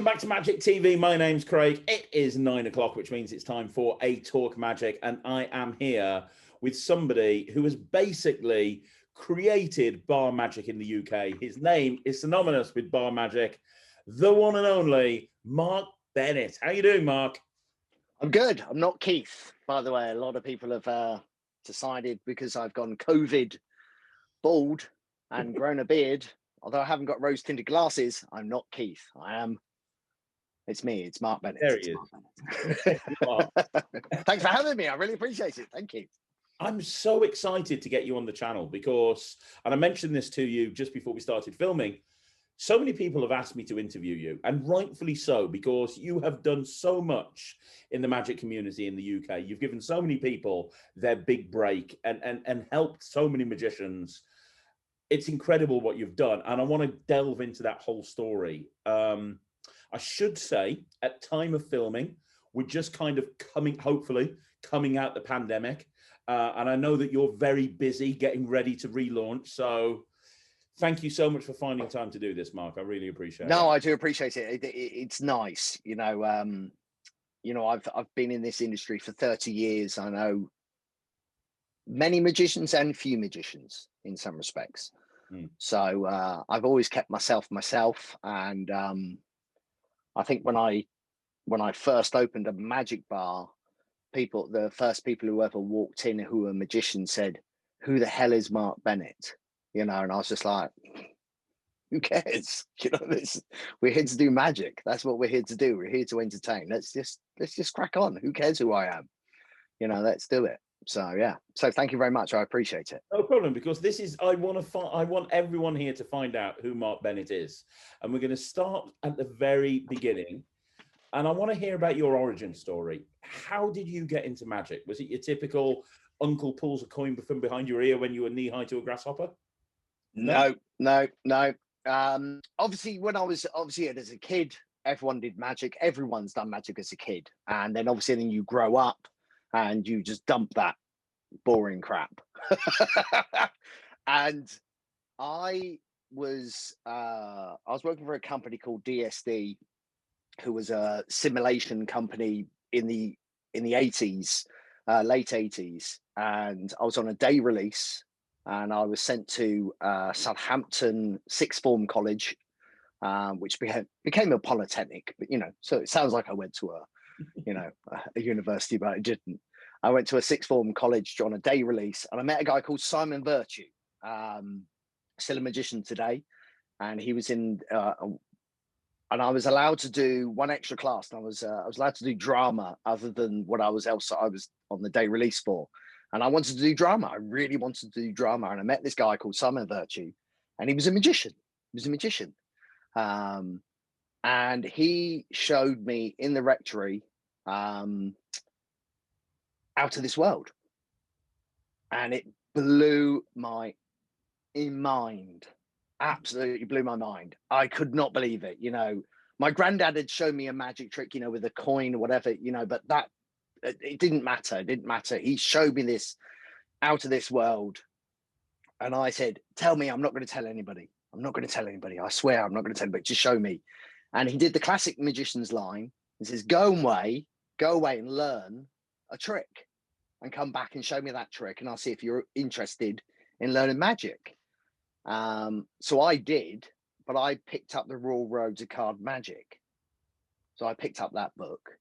Welcome back to Magic TV. My name's Craig. It is 9 o'clock, which means it's time for a Talk Magic. And I am here with somebody who has basically created bar magic in the UK. His name is synonymous with bar magic, the one and only Mark Bennett. How you doing, Mark? I'm good. I'm not Keith, by the way. A lot of people have decided because I've gone COVID bald and grown a beard, although I haven't got rose-tinted glasses, I'm not Keith. It's me. It's Mark Bennett. There he is. Thanks for having me. I really appreciate it. Thank you. I'm so excited to get you on the channel because, and I mentioned this to you just before we started filming, so many people have asked me to interview you, and rightfully so, because you have done so much in the magic community in the UK. You've given so many people their big break and helped so many magicians. It's incredible what you've done, and I want to delve into that whole story. I should say, at time of filming, we're just kind of hopefully coming out the pandemic, and I know that you're very busy getting ready to relaunch, so thank you so much for finding time to do this, Mark. I really appreciate it. No, I do appreciate it. It's nice. I've been in this industry for 30 years. I know many magicians and few magicians in some respects. So I've always kept myself, and I think when I first opened a magic bar, the first people who ever walked in who were magicians said, "Who the hell is Mark Bennett?" And I was just like, who cares? We're here to do magic. That's what we're here to do. We're here to entertain. Let's just crack on. Who cares who I am? Let's do it. So yeah. So thank you very much. I appreciate it. No problem, because this is, I want everyone here to find out who Mark Bennett is. And we're going to start at the very beginning. And I want to hear about your origin story. How did you get into magic? Was it your typical uncle pulls a coin from behind your ear when you were knee high to a grasshopper? No. Obviously, when I was as a kid, everyone did magic. Everyone's done magic as a kid. And then obviously then you grow up and you just dump that boring crap. And I was working for a company called DSD, who was a simulation company in the 80s, late 80s. And I was on a day release, and I was sent to Southampton sixth form college, which became a polytechnic, but so it sounds like I went to a university, but I didn't. I went to a sixth form college on a day release, and I met a guy called Simon Virtue, still a magician today, and he was in. And I was allowed to do one extra class, and I was allowed to do drama other than what I was on the day release for. And I wanted to do drama. I really wanted to do drama. And I met this guy called Simon Virtue, and he was a magician. And he showed me in the rectory Out of This World. And it blew my mind. Absolutely blew my mind. I could not believe it. My granddad had shown me a magic trick, with a coin or whatever, but that it didn't matter. It didn't matter. He showed me this Out of This World. And I said, tell me, I'm not going to tell anybody. I'm not going to tell anybody. I swear I'm not going to tell anybody. Just show me. And he did the classic magician's line. He says, go away and learn a trick and come back and show me that trick. And I'll see if you're interested in learning magic. So I did, but I picked up the Royal Roads of Card Magic. So I picked up that book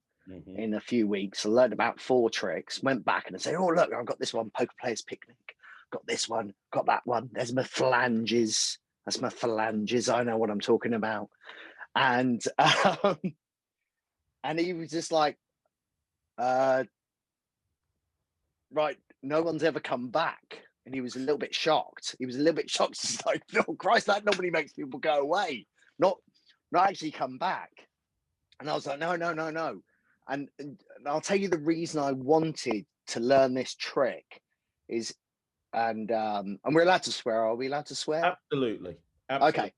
in a few weeks, learned about 4 tricks, went back and I said, oh, look, I've got this one, Poker Player's Picnic. Got this one, got that one. There's my phalanges. That's my phalanges. I know what I'm talking about. And he was just like, right, no one's ever come back. And he was a little bit shocked. He's like, oh, Christ, that normally makes people go away, not actually come back. And I was like, no. And I'll tell you the reason I wanted to learn this trick is, and we're allowed to swear. Are we allowed to swear? Absolutely. Okay.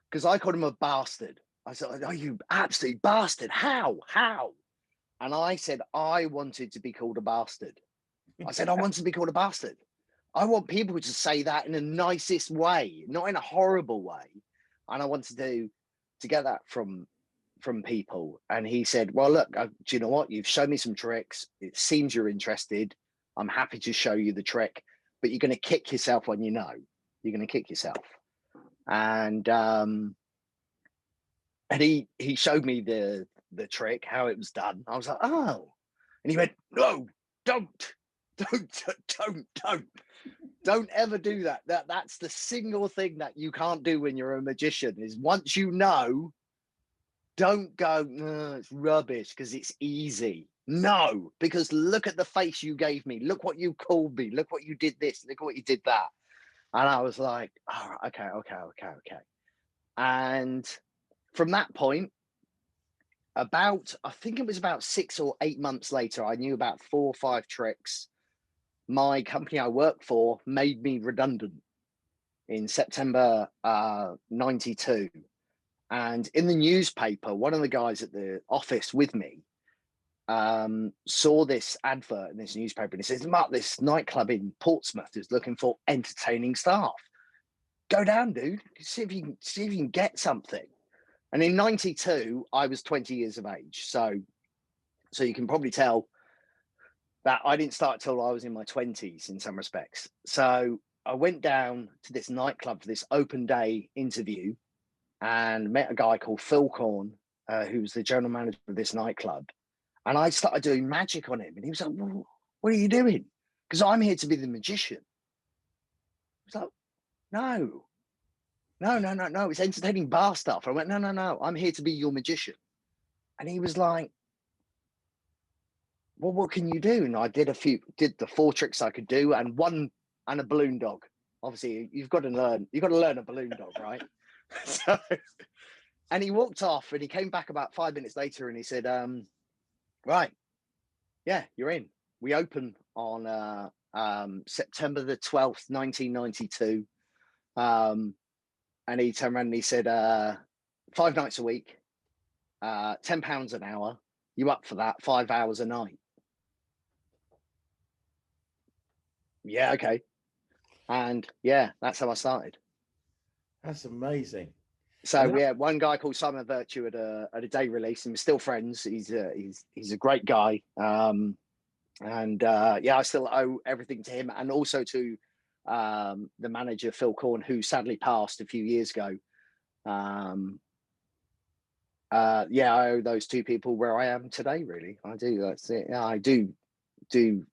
Because I called him a bastard. I said, oh, you absolute bastard. How? And I said, I wanted to be called a bastard. I said, I want to be called a bastard. I want people to say that in the nicest way, not in a horrible way. And I wanted to get that from from people, and he said, well, look, do you know what? You've shown me some tricks. It seems you're interested. I'm happy to show you the trick, but you're going to kick yourself when you know. You're going to kick yourself. And he showed me the trick, how it was done. I was like, oh. And he went, no, don't ever do that. That's the single thing that you can't do when you're a magician, is once you know, don't go, no, it's rubbish because it's easy. No, because look at the face you gave me. Look what you called me. Look what you did this. Look what you did that. And I was like, oh, okay. And from that point, I think it was about 6 or 8 months later, I knew about 4 or 5 tricks. My company I work for made me redundant in September 92. And in the newspaper, one of the guys at the office with me saw this advert in this newspaper, and he says, Mark, this nightclub in Portsmouth is looking for entertaining staff. Go down, dude. See if you can get something. And in 92, I was 20 years of age. So you can probably tell that I didn't start till I was in my 20s in some respects. So I went down to this nightclub for this open day interview and met a guy called Phil Corn, who was the general manager of this nightclub. And I started doing magic on him. And he was like, well, what are you doing? Because I'm here to be the magician. I was like, no. It's entertaining bar stuff. I went, no, I'm here to be your magician. And he was like, well, what can you do? And I did the 4 tricks I could do, and a balloon dog. Obviously, you've got to learn a balloon dog, right? So, and he walked off, and he came back about 5 minutes later, and he said, right, yeah, you're in. We open on September the 12th, 1992. And he turned around and he said, 5 nights a week, £10 an hour. You up for that? 5 hours a night. Yeah, okay. And yeah, that's how I started. That's amazing. So we had one guy called Simon Virtue at a day release, and we're still friends. He's a great guy. I still owe everything to him, and also to the manager Phil Corn, who sadly passed a few years ago. I owe those 2 people where I am today. Really, I do. That's it. Yeah, I do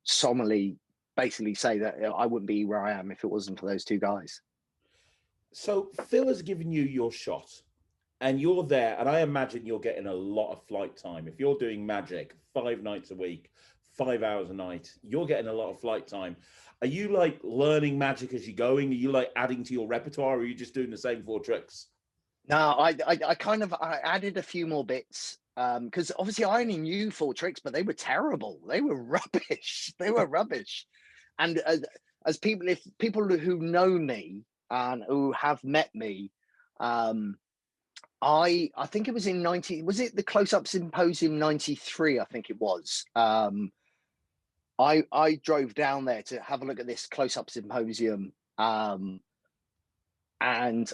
solemnly, basically say that I wouldn't be where I am if it wasn't for those 2 guys. So Phil has given you your shot, and you're there, and I imagine you're getting a lot of flight time. If you're doing magic 5 nights a week, 5 hours a night, you're getting a lot of flight time. Are you like learning magic as you're going? Are you like adding to your repertoire, or are you just doing the same 4 tricks? No, I added a few more bits, because obviously I only knew 4 tricks, but they were terrible. They were rubbish. They were rubbish. And as people who know me and who have met me, I think it was in was it the Close-Up Symposium 93? I think it was. I drove down there to have a look at this Close-Up Symposium. And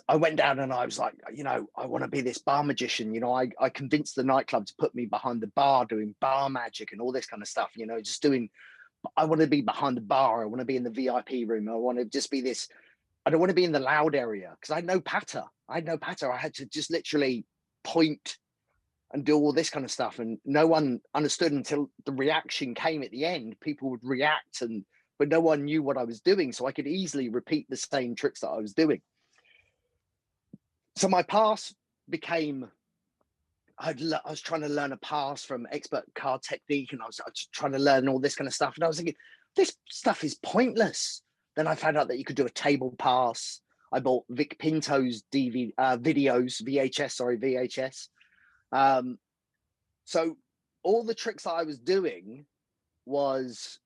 I went down and I was like, I want to be this bar magician. I convinced the nightclub to put me behind the bar doing bar magic and all this kind of stuff, I want to be behind the bar. I want to be in the VIP room. I want to just be this. I don't want to be in the loud area because I had no patter. I had to just literally point and do all this kind of stuff. And no one understood until the reaction came at the end. People would react, but no one knew what I was doing. So I could easily repeat the same tricks that I was doing. So my pass became, I was trying to learn a pass from Expert Card Technique, and I was trying to learn all this kind of stuff. And I was thinking, this stuff is pointless. Then I found out that you could do a table pass. I bought Vic Pinto's VHS. So all the tricks that I was doing was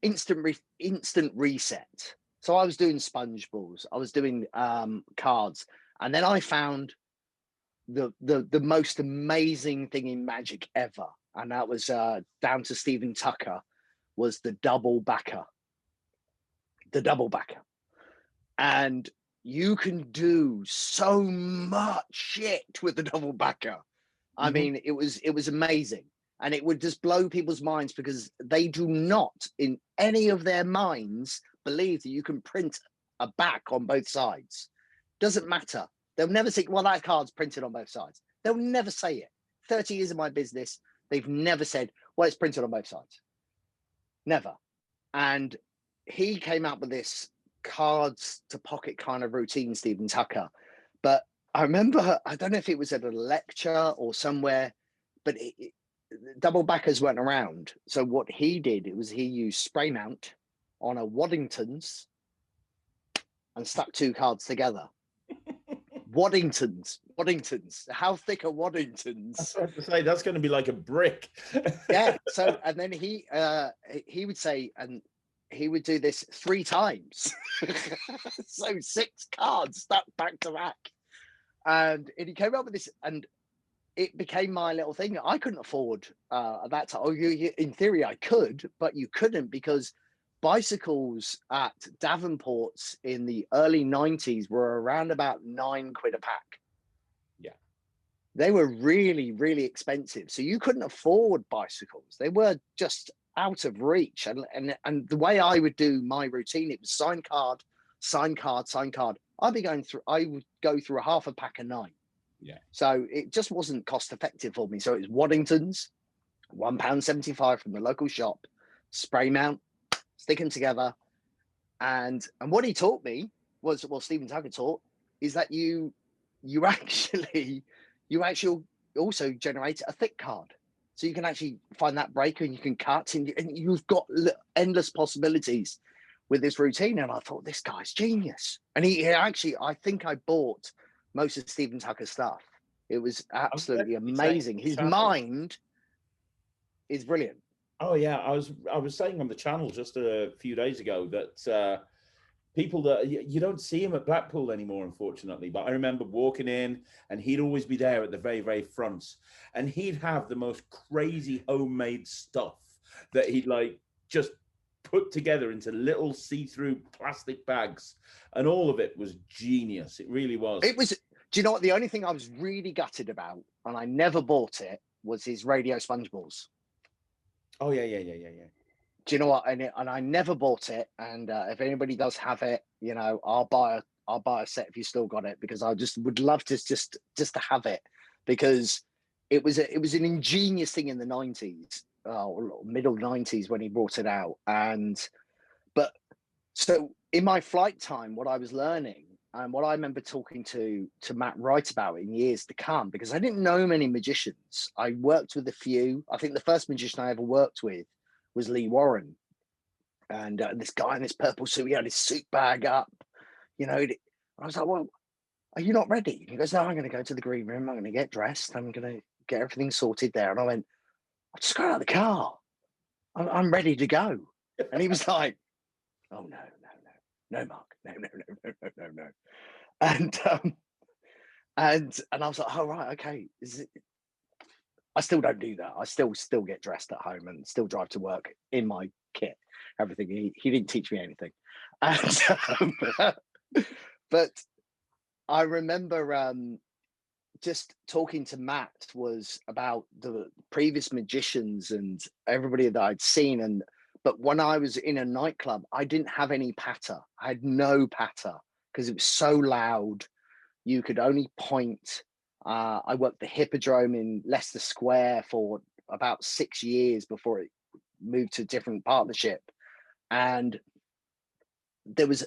instant reset. So I was doing sponge balls. I was doing cards. And then I found the most amazing thing in magic ever. And that was down to Stephen Tucker, was the double backer. And you can do so much shit with the double backer. I mean, it was amazing. And it would just blow people's minds because they do not, in any of their minds, believe that you can print a back on both sides. Doesn't matter. They'll never say, well, that card's printed on both sides. They'll never say it. 30 years of my business, they've never said, well, it's printed on both sides. Never. And he came out with this cards to pocket kind of routine, Stephen Tucker. But I remember, I don't know if it was at a lecture or somewhere, but double backers weren't around. So what he did, it was he used spray mount on a Waddington's and stuck two cards together. Waddington's. How thick are Waddington's? I was to say that's going to be like a brick. Yeah. So and then he would say, and he would do this 3 times. So 6 cards stuck back to back. And he came up with this, and it became my little thing. I couldn't afford at that time. In theory, I could, but you couldn't because bicycles at Davenport's in the early 90s were around about £9 a pack. Yeah. They were really, really expensive. So you couldn't afford bicycles. They were just out of reach. And the way I would do my routine, it was sign card, sign card, sign card. I would go through a half a pack a night. Yeah. So it just wasn't cost effective for me. So it was Waddington's, £1.75 from the local shop, spray mount, stick them together. And what he taught me was, well, Stephen Tucker taught, is that you actually also generate a thick card. So you can actually find that breaker and you can cut, and you've got endless possibilities with this routine. And I thought, this guy's genius. And he actually, I think I bought most of Stephen Tucker's stuff. It was absolutely amazing. His mind is brilliant. Oh yeah, I was saying on the channel just a few days ago that people that you don't see him at Blackpool anymore, unfortunately. But I remember walking in, and he'd always be there at the very, very front, and he'd have the most crazy homemade stuff that he'd like just put together into little see-through plastic bags, and all of it was genius. It really was. It was. Do you know what? The only thing I was really gutted about, and I never bought it, was his radio sponge balls. Oh yeah. Do you know what? And I never bought it. And if anybody does have it, you know, I'll buy a set if you still got it, because I just would love to just to have it, because it was an ingenious thing in the 90s, middle 90s when he brought it out. But so in my flight time, what I was learning and what I remember talking to Matt Wright about in years to come, because I didn't know many magicians. I worked with a few. I think the first magician I ever worked with was Lee Warren. And this guy in this purple suit, he had his suit bag up, you know. I was like, well, are you not ready? He goes, no, I'm going to go to the green room. I'm going to get dressed. I'm going to get everything sorted there. And I went, I'll just go out of the car. I'm ready to go. And he was like, oh, no, Mark, no. And I was like, oh, right, okay. I still don't do that. I still get dressed at home and still drive to work in my kit, everything. He didn't teach me anything. And, but I remember just talking to Matt was about the previous magicians and everybody that I'd seen. But when I was in a nightclub, I didn't have any patter. I had no patter because it was so loud. You could only point. I worked the Hippodrome in Leicester Square for about 6 years before it moved to a different partnership. And there was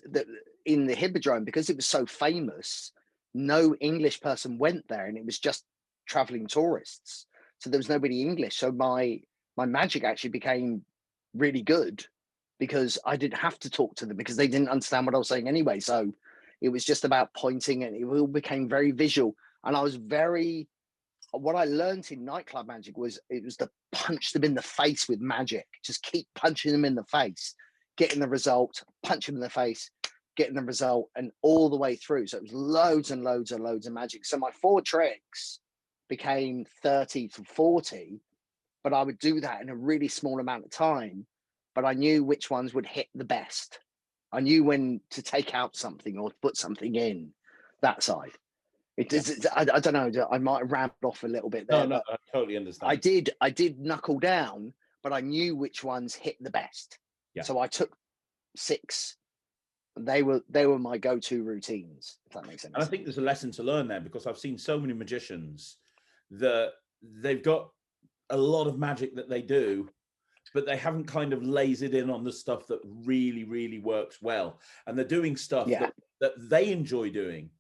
in the Hippodrome, because it was so famous, no English person went there, and it was just traveling tourists. So there was nobody English. So my magic actually became really good because I didn't have to talk to them, because they didn't understand what I was saying anyway. So it was just about pointing, and it all became very visual. And what I learned in nightclub magic was it was to punch them in the face with magic. Just keep punching them in the face, getting the result, punch them in the face, getting the result, and all the way through. So it was loads and loads and loads of magic. So my 4 tricks became 30 to 40, but I would do that in a really small amount of time. But I knew which ones would hit the best. I knew when to take out something or put something in, that side. I don't know. I might have rambled off a little bit there. No, I totally understand. I did knuckle down, but I knew which ones hit the best. Yeah. So I took 6. They were my go-to routines, if that makes sense. And I think there's a lesson to learn there, because I've seen so many magicians that they've got a lot of magic that they do, but they haven't kind of lasered in on the stuff that really, really works well. And they're doing stuff that they enjoy doing,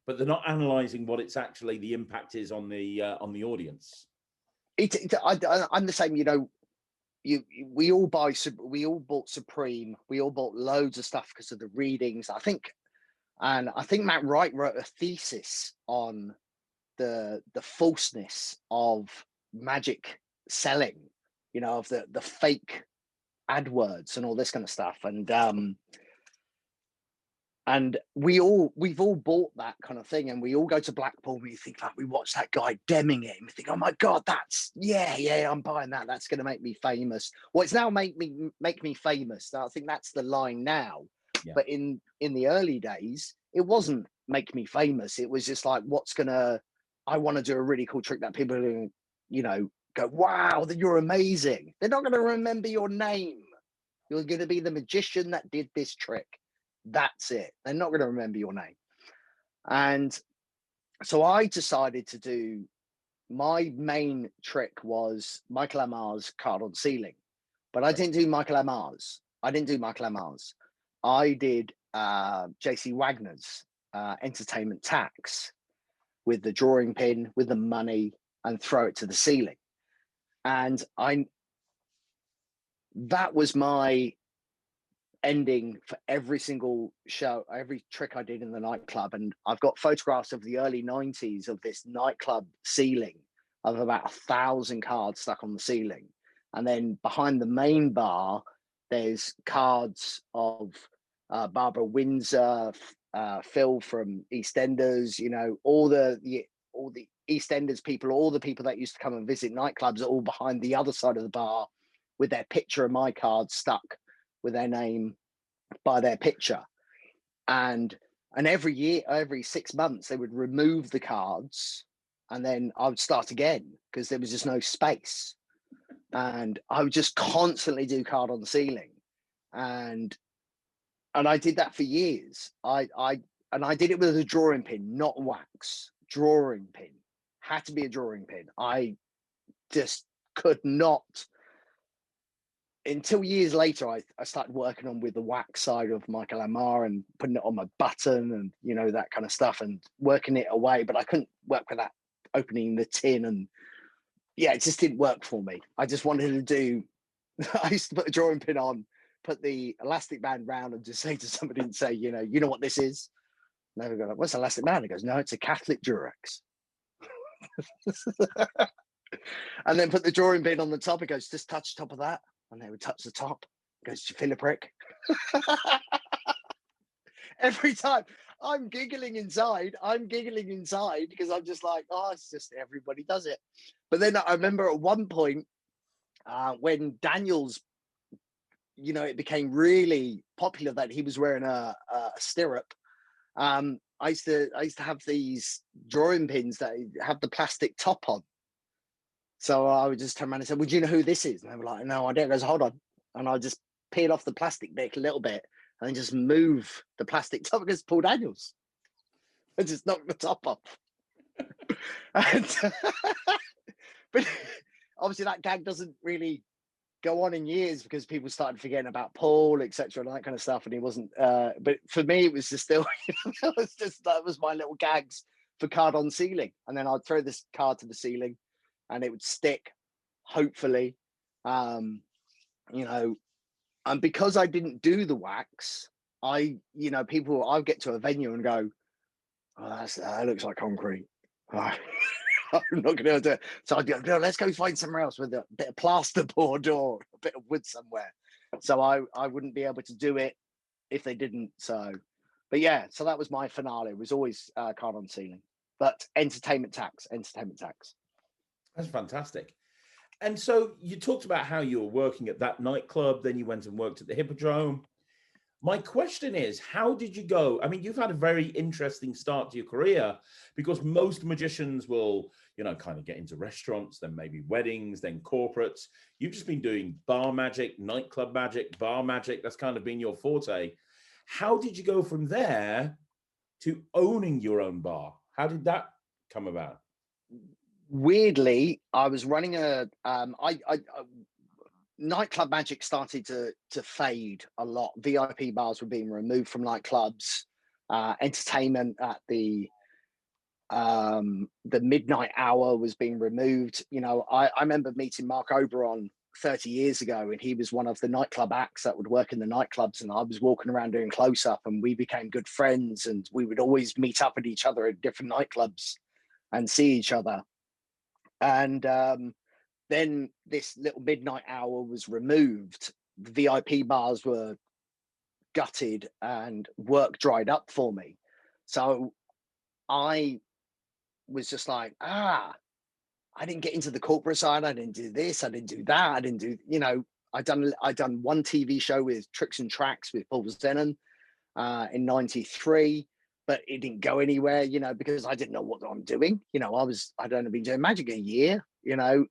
but they're not analyzing what it's actually the impact is on the audience. I'm the same, you know. We all bought Supreme. We all bought loads of stuff because of the readings. I think Matt Wright wrote a thesis on the falseness of magic selling, you know, of the fake AdWords and all this kind of stuff. And we've all bought that kind of thing, and we all go to Blackpool and we think, like, we watch that guy demming it and we think, oh my God, that's I'm buying that. That's going to make me famous. Well, it's now make me famous. I think that's the line now. Yeah. But in the early days, it wasn't make me famous. It was just like, I want to do a really cool trick that people are going to, you know, go, wow, that you're amazing. They're not going to remember your name. You're going to be the magician that did this trick. That's it. They're not going to remember your name. And so I decided to do, my main trick was Michael Amar's card on ceiling, but I didn't do Michael Amar's. I did JC Wagner's entertainment tax with the drawing pin, with the money, and throw it to the ceiling. And that was my ending for every single show, every trick I did in the nightclub. And I've got photographs of the early 90s of this nightclub ceiling of about 1,000 cards stuck on the ceiling. And then behind the main bar, there's cards of Barbara Windsor, Phil from EastEnders, you know, all the EastEnders people, all the people that used to come and visit nightclubs are all behind the other side of the bar with their picture of my card stuck with their name by their picture. And every year, every 6 months, they would remove the cards, and then I would start again because there was just no space. And I would just constantly do card on the ceiling. And I did that for years. I did it with a drawing pin, not wax. Drawing pin. Had to be a drawing pin. I just could not. Until years later, I started working on with the wax side of Michael Amar and putting it on my button and, you know, that kind of stuff and working it away. But I couldn't work with that, opening the tin. And yeah, it just didn't work for me. I just wanted to do, I used to put a drawing pin on, put the elastic band round and just say to somebody and say, you know what this is? And they would go, like, what's elastic band? He goes, no, it's a Catholic Durex. And then put the drawing pin on the top. He goes, just touch the top of that. And they would touch the top. He goes, do you feel a prick? Every time I'm giggling inside because I'm just like, oh, it's just everybody does it. But then I remember at one point when Daniel's, you know, it became really popular that he was wearing a stirrup. I used to have these drawing pins that have the plastic top on. So I would just turn around and say, well, do you know who this is? And they were like, no, I don't. He goes, hold on. And I just peel off the plastic bit a little bit and then just move the plastic top against Paul Daniels and just knock the top off. But obviously that gag doesn't really go on in years because people started forgetting about Paul, etc., and that kind of stuff. And he wasn't, but for me, it was just still, that was my little gags for card on ceiling. And then I'd throw this card to the ceiling and it would stick, hopefully, you know. And because I didn't do the wax, I'd get to a venue and go, oh, that looks like concrete. I'm not going to do it. So I'd go, no, let's go find somewhere else with a bit of plasterboard or a bit of wood somewhere. So I wouldn't be able to do it if they didn't. So, but yeah, so that was my finale. It was always card on ceiling, but entertainment tax. That's fantastic. And so you talked about how you were working at that nightclub, then you went and worked at the Hippodrome. My question is, how did you go? I mean, you've had a very interesting start to your career, because most magicians will, you know, kind of get into restaurants, then maybe weddings, then corporates. You've just been doing bar magic, nightclub magic, bar magic. That's kind of been your forte. How did you go from there to owning your own bar? How did that come about? Weirdly, I was running nightclub magic started to fade a lot. VIP bars were being removed from nightclubs. Entertainment at the midnight hour was being removed. You know, I remember meeting Mark Oberon 30 years ago, and he was one of the nightclub acts that would work in the nightclubs, and I was walking around doing close up, and we became good friends, and we would always meet up with each other at different nightclubs and see each other. And then this little midnight hour was removed. The VIP bars were gutted and work dried up for me. So I was just like, I didn't get into the corporate side. I didn't do this. I didn't do that. I didn't do, you know, I done one TV show with Tricks and Tracks with Paul Zenon in '93, but it didn't go anywhere, you know, because I didn't know what I'm doing. You know, I'd only been doing magic a year, you know,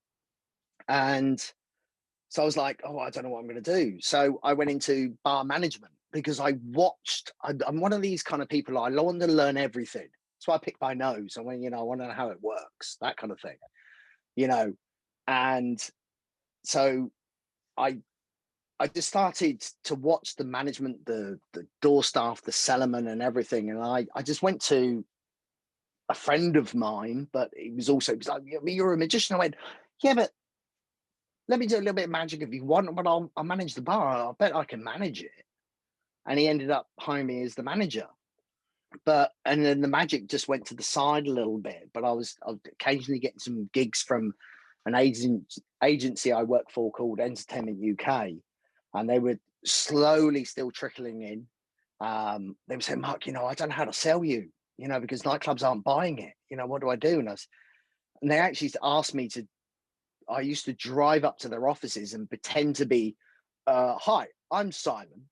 and so I was like, oh, I don't know what I'm going to do. So I went into bar management because I'm one of these kind of people. I want to learn everything. So I pick my nose. I went, you know, I want to know how it works, that kind of thing, you know. And so I just started to watch the management, the door staff, the cellarman and everything. And I just went to a friend of mine, but he was like, you're a magician. I went, yeah, but let me do a little bit of magic if you want, but I'll manage the bar. I bet I can manage it. And he ended up hiring me as the manager. And then the magic just went to the side a little bit. But I was occasionally getting some gigs from an agency I work for called Entertainment UK. And they were slowly still trickling in. They were saying, Mark, you know, I don't know how to sell you, you know, because nightclubs aren't buying it. You know, what do I do? And they actually asked me I used to drive up to their offices and pretend to be, hi, I'm Simon.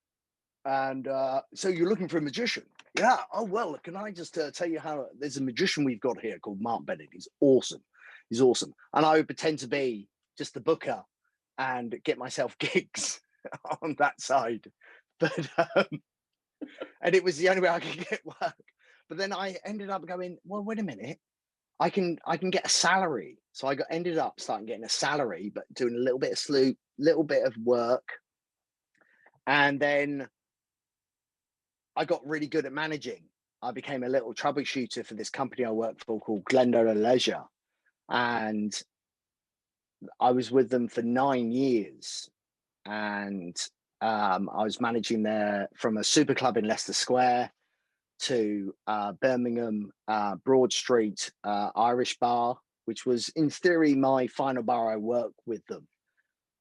And so you're looking for a magician? Yeah. Oh, well, can I just tell you how there's a magician we've got here called Mark Bennett. He's awesome. He's awesome. And I would pretend to be just the booker and get myself gigs on that side. But, and it was the only way I could get work. But then I ended up going, well, wait a minute. I can get a salary. So I ended up starting getting a salary, but doing a little bit of sloop, little bit of work. And then I got really good at managing. I became a little troubleshooter for this company I worked for called Glendale Leisure. And I was with them for 9 years. And I was managing there from a super club in Leicester Square to Birmingham Broad Street Irish bar, which was in theory my final bar I worked with them,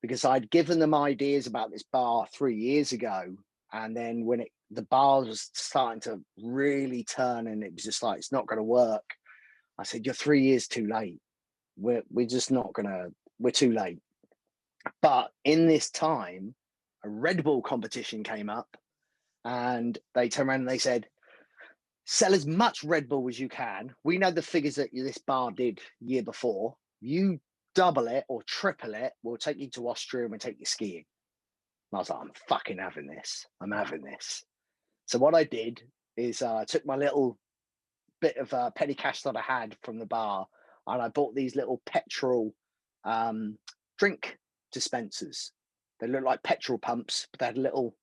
because I'd given them ideas about this bar 3 years ago. And then when the bar was starting to really turn and it was just like, it's not going to work, I said, you're 3 years too late. We're just not going to, we're too late. But in this time, a Red Bull competition came up and they turned around and they said, sell as much Red Bull as you can. We know the figures that this bar did year before. You double it or triple it, we'll take you to Austria and we'll take you skiing. And I was like, I'm fucking having this. I'm having this. So what I did is I took my little bit of petty cash that I had from the bar and I bought these little petrol drink dispensers. They look like petrol pumps, but they had a little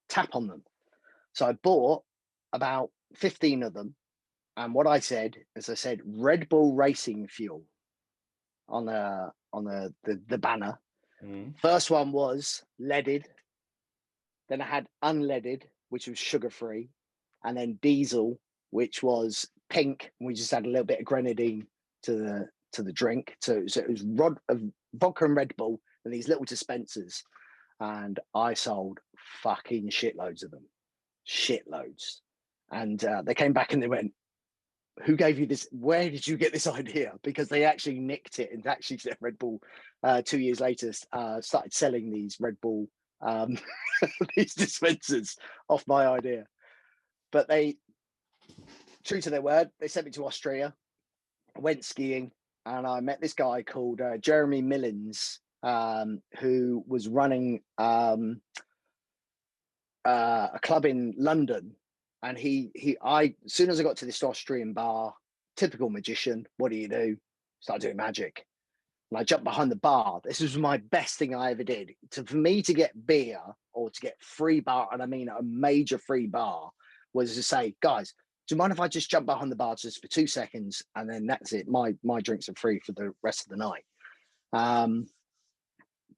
tap on them. So I bought about 15 of them. And what I said is I said Red Bull racing fuel on the banner. Mm. First one was leaded. Then I had unleaded, which was sugar-free. And then diesel, which was pink. And we just had a little bit of grenadine to the drink. So it was vodka and Red Bull and these little dispensers. And I sold fucking shitloads of them. Shitloads. And they came back and they went, who gave you this? Where did you get this idea? Because they actually nicked it and actually Red Bull 2 years later started selling these Red Bull these dispensers off my idea. But they, true to their word, they sent me to Austria. I went skiing, and I met this guy called Jeremy Millins, who was running a club in London. And as soon as I got to this Austrian bar, typical magician, what do? Start doing magic. And I jumped behind the bar. This was my best thing I ever did. For me to get beer or to get free bar, and I mean a major free bar, was to say, guys, do you mind if I just jump behind the bar just for 2 seconds, and then that's it. My drinks are free for the rest of the night.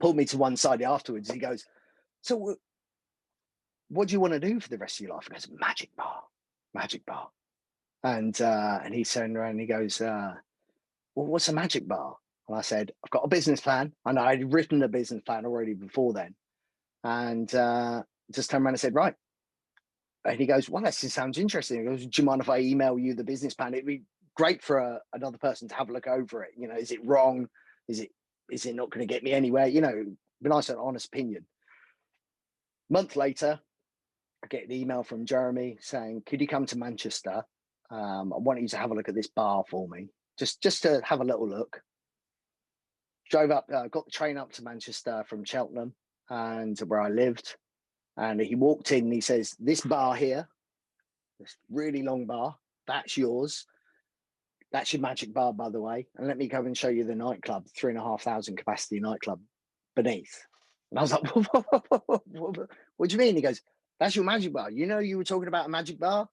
Pulled me to one side afterwards. He goes, so what do you want to do for the rest of your life? I goes, magic bar. And he turned around and he goes, well, what's a magic bar? And I said, I've got a business plan. And I'd written a business plan already before then. And just turned around and said, right. And he goes, well, that sounds interesting. He goes, do you mind if I email you the business plan? It'd be great for another person to have a look over it. You know, is it wrong? Is it not going to get me anywhere? You know, be nice and honest opinion. Month later, I get an email from Jeremy saying, could you come to Manchester? I want you to have a look at this bar for me, just to have a little look. Drove up, got the train up to Manchester from Cheltenham and where I lived. And he walked in and he says, this bar here, this really long bar, that's yours. That's your magic bar, by the way. And let me go and show you the nightclub, 3,500 capacity nightclub beneath. And I was like, what do you mean? He goes, that's your magic bar. You know, you were talking about a magic bar?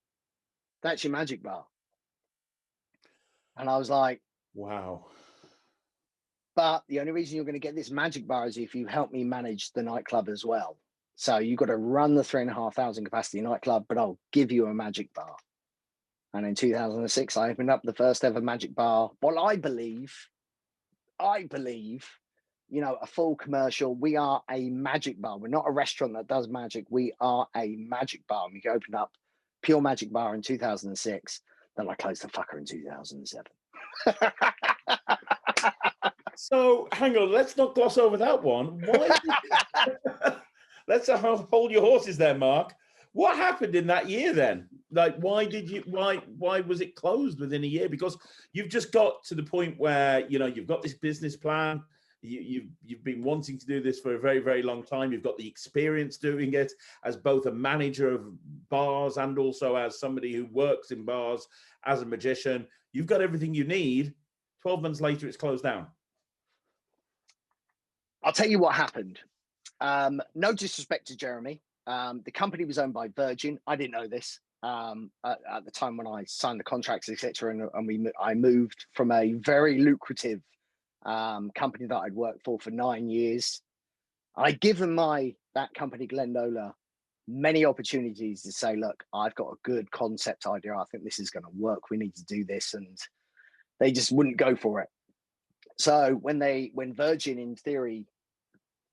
That's your magic bar. And I was like, wow. But the only reason you're going to get this magic bar is if you help me manage the nightclub as well. So you've got to run the 3,500 capacity nightclub, but I'll give you a magic bar. And in 2006, I opened up the first ever magic bar. Well, I believe, you know, a full commercial. We are a magic bar. We're not a restaurant that does magic. We are a magic bar. And we opened up pure magic bar in 2006. Then I closed the fucker in 2007. So hang on, let's not gloss over that one. Why? Let's hold your horses there, Mark. What happened in that year then? Like, why was it closed within a year? Because you've just got to the point where, you know, you've got this business plan. You've been wanting to do this for a very, very long time. You've got the experience doing it as both a manager of bars and also as somebody who works in bars as a magician. You've got everything you need. 12 months later, it's closed down. I'll tell you what happened. No disrespect to Jeremy. The company was owned by Virgin. I didn't know this at the time when I signed the contracts, etc. And I moved from a very lucrative company that I'd worked for 9 years. I'd given that company, Glendola, many opportunities to say, look, I've got a good concept idea. I think this is going to work. We need to do this. And they just wouldn't go for it. So when Virgin, in theory,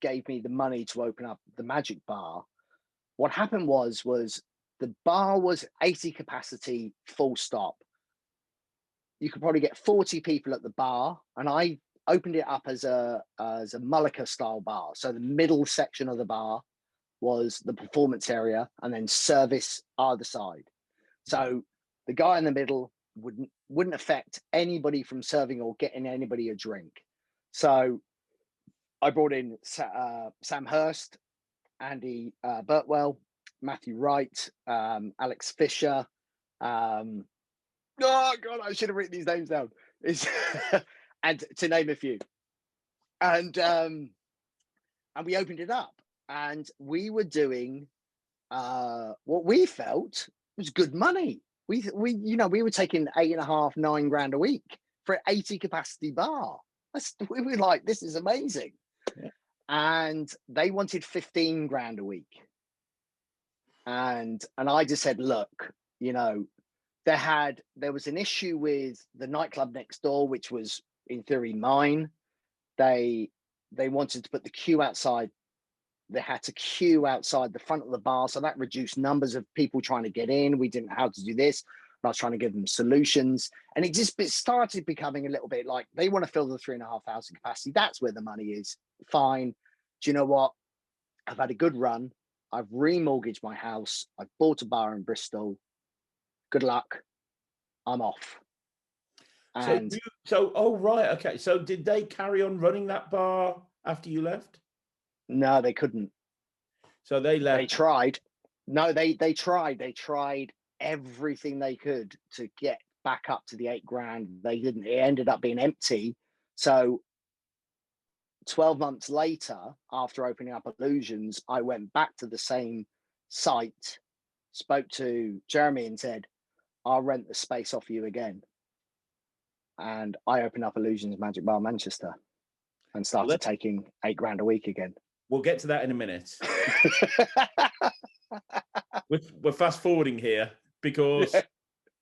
gave me the money to open up the magic bar, what happened was the bar was 80 capacity, full stop. You could probably get 40 people at the bar, and I opened it up as a Mullica style bar. So the middle section of the bar was the performance area, and then service either side. So the guy in the middle wouldn't affect anybody from serving or getting anybody a drink. So I brought in Sam Hurst, Andy Burtwell, Matthew Wright, Alex Fisher. Oh God, I should have written these names down. And to name a few. And we opened it up, and we were doing what we felt was good money. We were taking 8.5, 9 grand a week for an 80 capacity bar. We were like, this is amazing. Yeah. And they wanted 15 grand a week. And I just said, look, you know, there was an issue with the nightclub next door, which was in theory mine. They wanted to put the queue outside. They had to queue outside the front of the bar. So that reduced numbers of people trying to get in. We didn't know how to do this. I was trying to give them solutions. And it started becoming a little bit like, they want to fill the 3,500 capacity. That's where the money is. Fine. Do you know what? I've had a good run. I've remortgaged my house. I've bought a bar in Bristol. Good luck. I'm off. And oh, right. Okay. So did they carry on running that bar after you left? no, they couldn't. So they left. They tried. No, they tried. They tried everything they could to get back up to the 8 grand. They didn't. It ended up being empty. So 12 months later, after opening up Illusions, I went back to the same site, spoke to Jeremy and said, I'll rent the space off you again. And I opened up Illusions Magic Bar Manchester and started taking 8 grand a week again. We'll get to that in a minute. We're fast forwarding here because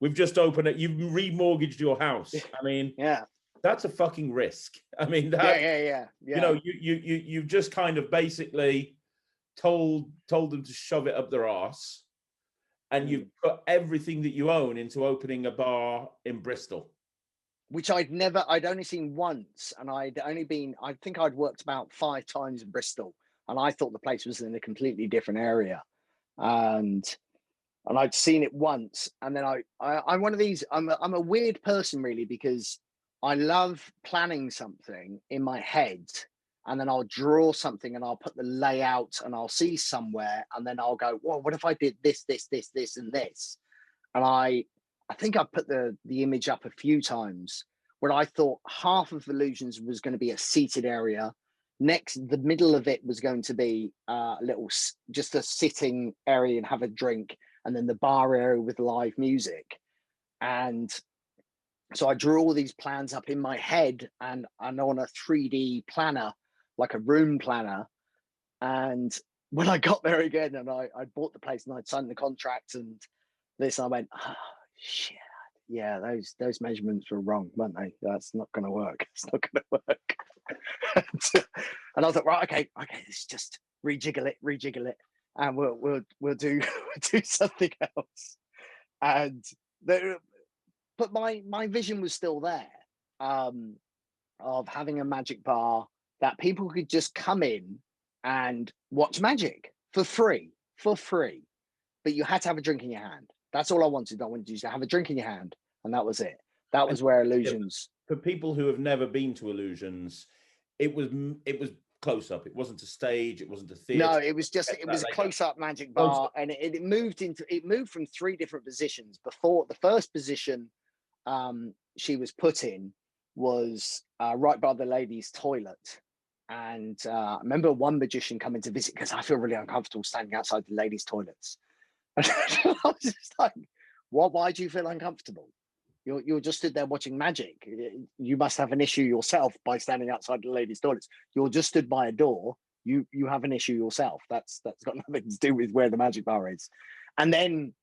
we've just opened it. You've remortgaged your house. I mean, yeah, that's a fucking risk. I mean, yeah. You know, you've just kind of basically told them to shove it up their arse, and you've put everything that you own into opening a bar in Bristol, which I'd only seen once, and I think I'd worked about 5 times in Bristol, and I thought the place was in a completely different area, and I'd seen it once, and then I'm one of these. I'm a weird person really, because I love planning something in my head, and then I'll draw something and I'll put the layout and I'll see somewhere, and then I'll go, well, what if I did this, and this? And I think I put the image up a few times where I thought half of Illusions was going to be a seated area. Next, the middle of it was going to be just a sitting area and have a drink, and then the bar area with live music. And so I drew all these plans up in my head and on a 3D planner, like a room planner. And when I got there again and I bought the place and I'd signed the contract and this, I went, oh, shit. Yeah, those measurements were wrong, weren't they? That's not going to work. It's not going to work. And I was like, right, okay, let's just rejiggle it, and we'll do something else. And but my vision was still there, of having a magic bar that people could just come in and watch magic for free, but you had to have a drink in your hand. That's all I wanted. I wanted you to have a drink in your hand, and that was it. That was where Illusions. For people who have never been to Illusions, it was close up. It wasn't a stage. It wasn't a theater. No, it was a close up magic bar, and it moved from 3 different positions. Before, the first position she was put in was right by the ladies' toilet. And I remember one magician coming to visit because I feel really uncomfortable standing outside the ladies' toilets. And I was just like, "What? Why do you feel uncomfortable? You're just stood there watching magic. You must have an issue yourself by standing outside the ladies' toilets. You're just stood by a door. You have an issue yourself. That's got nothing to do with where the magic bar is." And then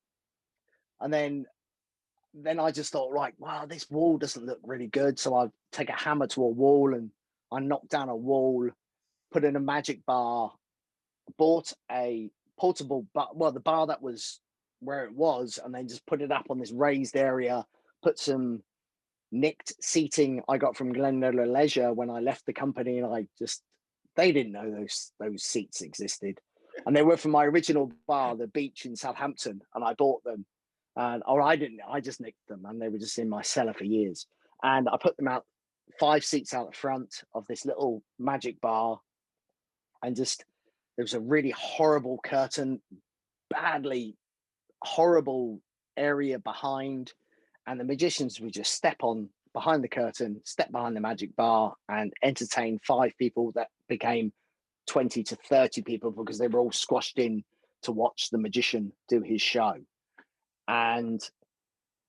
I just thought, right, wow, this wall doesn't look really good. So I'll take a hammer to a wall and I knocked down a wall, put in a magic bar, bought a portable bar, well, the bar that was where it was, and then just put it up on this raised area, put some nicked seating I got from Glendale Leisure when I left the company, and they didn't know those seats existed. And they were from my original bar, the Beach in Southampton, and I bought them. I just nicked them, and they were just in my cellar for years. And I put them out, 5 seats out the front of this little magic bar, and just there was a really horrible curtain, badly horrible area behind, and the magicians would just step on behind the curtain, step behind the magic bar, and entertain 5 people that became 20 to 30 people because they were all squashed in to watch the magician do his show. And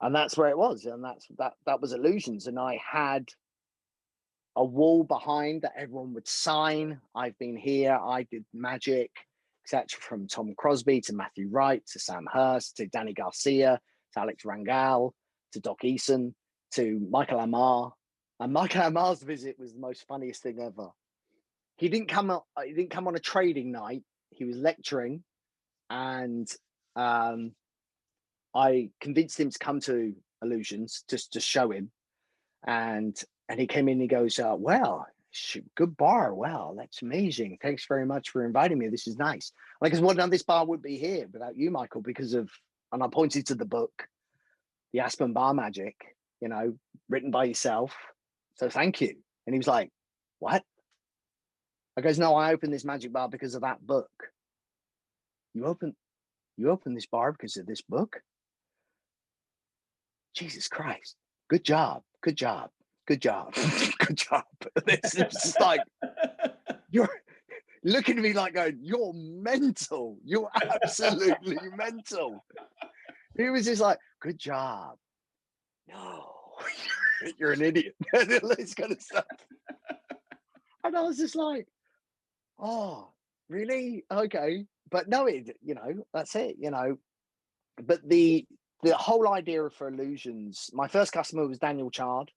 that's where it was, and that was Illusions. And I had a wall behind that everyone would sign. I've been here, I did magic, etc. From Tom Crosby to Matthew Wright to Sam Hurst to Danny Garcia to Alex Rangal to Doc Eason to Michael Amar. And Michael Amar's visit was the most funniest thing ever. He didn't come on a trading night. He was lecturing, and I convinced him to come to Illusions just to show him. And he came in and he goes, well, Good bar. Wow, that's amazing. Thanks very much for inviting me. This is nice. Like, because what this bar would be here without you, Michael, because of, and I pointed to the book, The Aspen Bar Magic, you know, written by yourself. So thank you. And he was like, what? I goes, no, I opened this magic bar because of that book. You opened this bar because of this book? Jesus Christ. Good job. Good job. Good job. Good job. It's just like, you're looking at me like going, you're mental. You're absolutely mental. He was just like, good job. No, you're an idiot. This kind of stuff. And I was just like, oh, really? Okay. But no, you know, that's it, you know. But the whole idea for Illusions, my first customer was Daniel Chard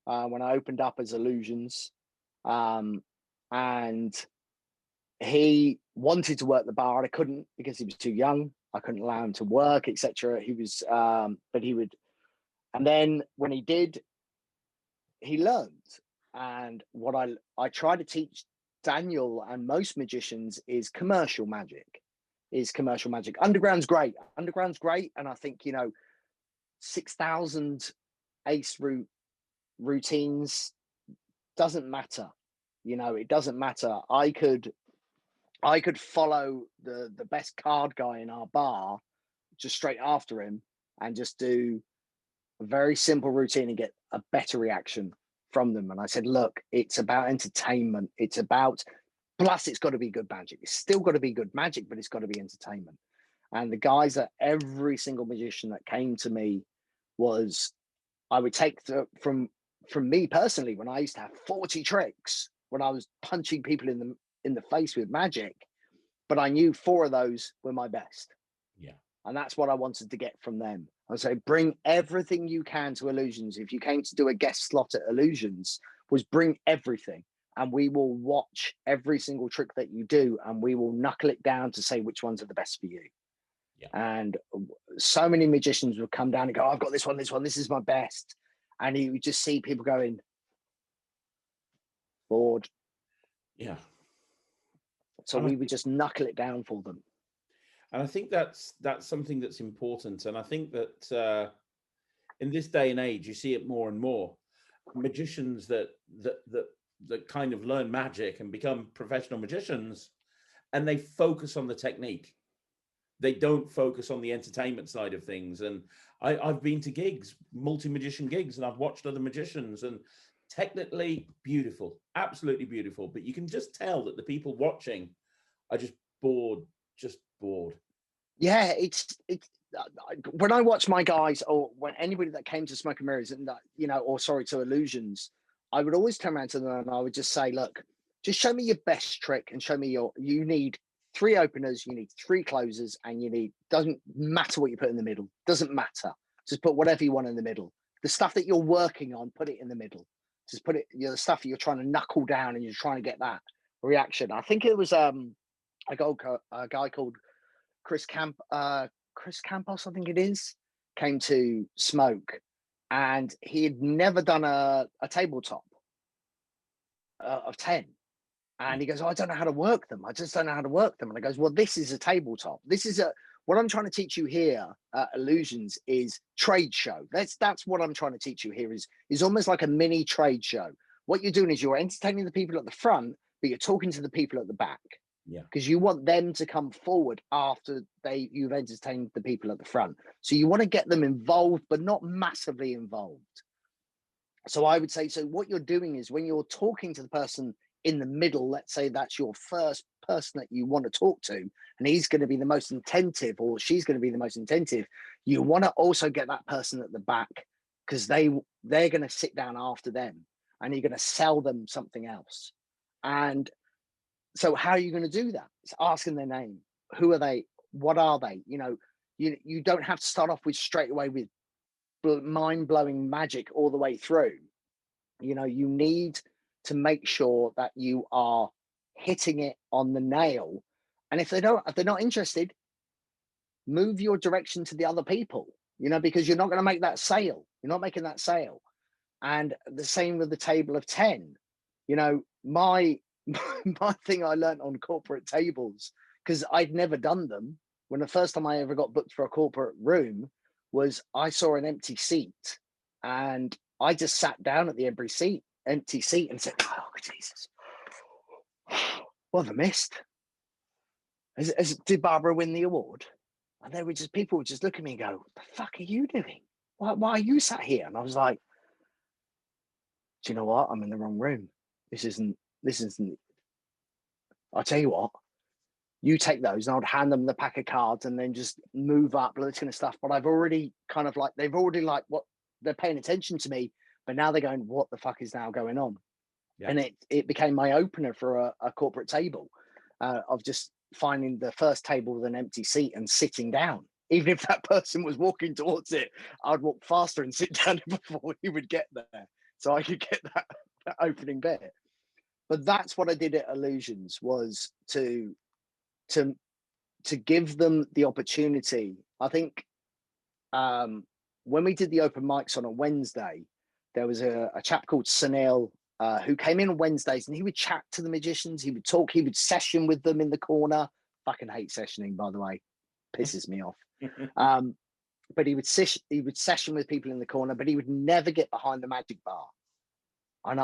when I opened up as Illusions. And he wanted to work the bar. I couldn't because he was too young. I couldn't allow him to work, etc. He was, but he would. And then when he did, he learned. And what I try to teach Daniel and most magicians is commercial magic. Underground's great. And I think, you know, 6,000 ace routines doesn't matter. You know, it doesn't matter. I could follow the best card guy in our bar just straight after him and just do a very simple routine and get a better reaction from them. And I said, look, it's about entertainment. It's about, plus it's got to be good magic. It's still got to be good magic, but it's got to be entertainment. And the guys that every single magician that came to me was, I would take from me personally, when I used to have 40 tricks, when I was punching people in the face with magic, but I knew 4 of those were my best. Yeah. And that's what I wanted to get from them. I say, bring everything you can to Illusions. If you came to do a guest slot at Illusions, was bring everything. And we will watch every single trick that you do, and we will knuckle it down to say which ones are the best for you. Yeah. And so many magicians would come down and go, I've got this one, this is my best. And you would just see people going, bored. Yeah. So we would just knuckle it down for them. And I think that's something that's important. And I think that in this day and age, you see it more and more. Magicians that kind of learn magic and become professional magicians, and they focus on the technique. They don't focus on the entertainment side of things. And I've been to gigs, multi-magician gigs, and I've watched other magicians, and technically beautiful, absolutely beautiful. But you can just tell that the people watching are just bored. Yeah, it's when I watch my guys, or when anybody that came to Smoke and Mirrors, and you know, or sorry, to Illusions, I would always turn around to them and I would just say, look, just show me your best trick and show me you need 3 openers, you need 3 closers, and doesn't matter what you put in the middle, doesn't matter. Just put whatever you want in the middle. The stuff that you're working on, put it in the middle. Just put it, the stuff that you're trying to knuckle down and you're trying to get that reaction. I think it was a guy called Chris Campos, I think it is, came to Smoke, and he had never done a tabletop of 10. And he goes, I don't know how to work them. I just don't know how to work them. And I goes, well, this is a tabletop. What I'm trying to teach you here at Illusions is trade show. That's what I'm trying to teach you here is almost like a mini trade show. What you're doing is you're entertaining the people at the front, but you're talking to the people at the back. Yeah. Because you want them to come forward after you've entertained the people at the front. So you want to get them involved, but not massively involved. So I would say, so what you're doing is when you're talking to the person in the middle, let's say that's your first person that you want to talk to, and he's going to be the most attentive, or she's going to be the most attentive, you want to also get that person at the back, because they're going to sit down after them, and you're going to sell them something else. And so how are you going to do that? It's asking their name. Who are they? What are they? You know, you don't have to start off with straight away with mind-blowing magic all the way through. You know, you need to make sure that you are hitting it on the nail. And if they're not interested, move your direction to the other people, you know, because you're not going to make that sale. You're not making that sale. And the same with the table of 10. You know, my my thing I learned on corporate tables, because I'd never done them. When the first time I ever got booked for a corporate room was I saw an empty seat, and I just sat down at the empty seat and said, "Oh Jesus, what have I missed? Did Barbara win the award?" And they were just, people would just look at me and go, "What the fuck are you doing? Why are you sat here?" And I was like, "Do you know what? I'm in the wrong room. This isn't. I'll tell you what. You take those," and I'd hand them the pack of cards and then just move up, all this kind of stuff. But I've already kind of like, they've already like, what, they're paying attention to me, but now they're going, "What the fuck is now going on?" Yeah. And it became my opener for a corporate table, of just finding the first table with an empty seat and sitting down. Even if that person was walking towards it, I'd walk faster and sit down before he would get there, so I could get that opening bit. But that's what I did at Illusions, was to give them the opportunity. I think when we did the open mics on a Wednesday, there was a chap called Sunil who came in on Wednesdays, and he would chat to the magicians. He would talk. He would session with them in the corner. Fucking hate sessioning, by the way, pisses me off. But he would session with people in the corner, but he would never get behind the magic bar. And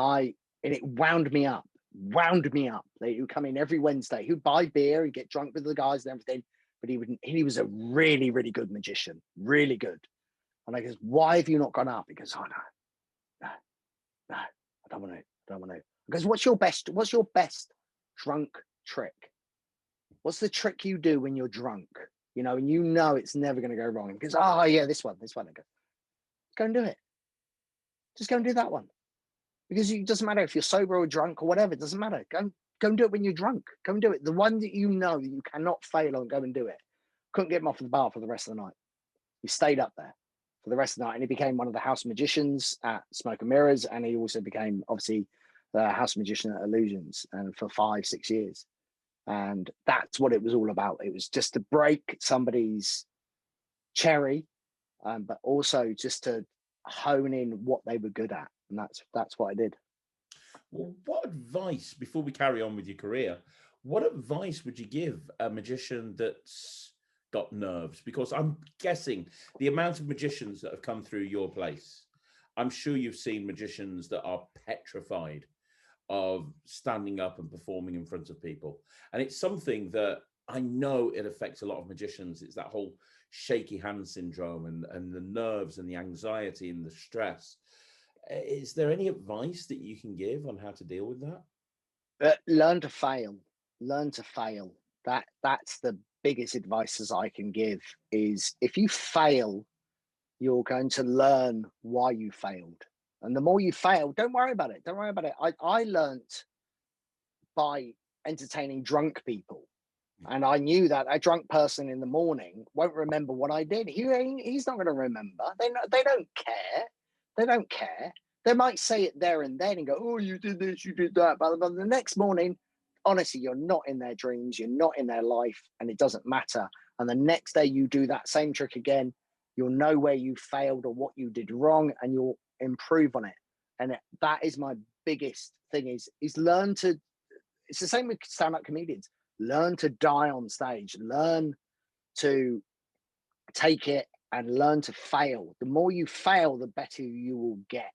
it wound me up. He would come in every Wednesday. He'd buy beer, he'd get drunk with the guys and everything, but he was a really, really good magician, really good. And I goes, "Why have you not gone up?" He goes, "Oh no, I don't want to. I goes, what's your best drunk trick? What's the trick you do when you're drunk? You know, and you know it's never going to go wrong." He goes, "Oh yeah, this one." I go, "Go and do it. Just go and do that one." Because it doesn't matter if you're sober or drunk or whatever. It doesn't matter. Go and do it when you're drunk. Go and do it. The one that you know that you cannot fail on, go and do it. Couldn't get him off the bar for the rest of the night. He stayed up there for the rest of the night, and he became one of the house magicians at Smoke and Mirrors, and he also became, obviously, the house magician at Illusions, and for 5-6 years. And that's what it was all about. It was just to break somebody's cherry, but also just to hone in what they were good at. And that's what I did. Well, what advice, before we carry on with your career, what advice would you give a magician that's got nerves? Because I'm guessing the amount of magicians that have come through your place, I'm sure you've seen magicians that are petrified of standing up and performing in front of people. And it's something that I know it affects a lot of magicians. It's that whole shaky hand syndrome and the nerves and the anxiety and the stress. Is there any advice that you can give on how to deal with that? Learn to fail. That's the biggest advice as I can give, is if you fail, you're going to learn why you failed. And the more you fail, don't worry about it. I learnt by entertaining drunk people. And I knew that a drunk person in the morning won't remember what I did. He's not going to remember. They don't care. They might say it there and then and go, "Oh, you did this, you did that." But the next morning, honestly, you're not in their dreams, you're not in their life, and it doesn't matter. And the next day you do that same trick again, you'll know where you failed or what you did wrong, and you'll improve on it. And that is my biggest thing, is learn to, it's the same with stand-up comedians. Learn to die on stage. Learn to take it and learn to fail. The more you fail, the better you will get.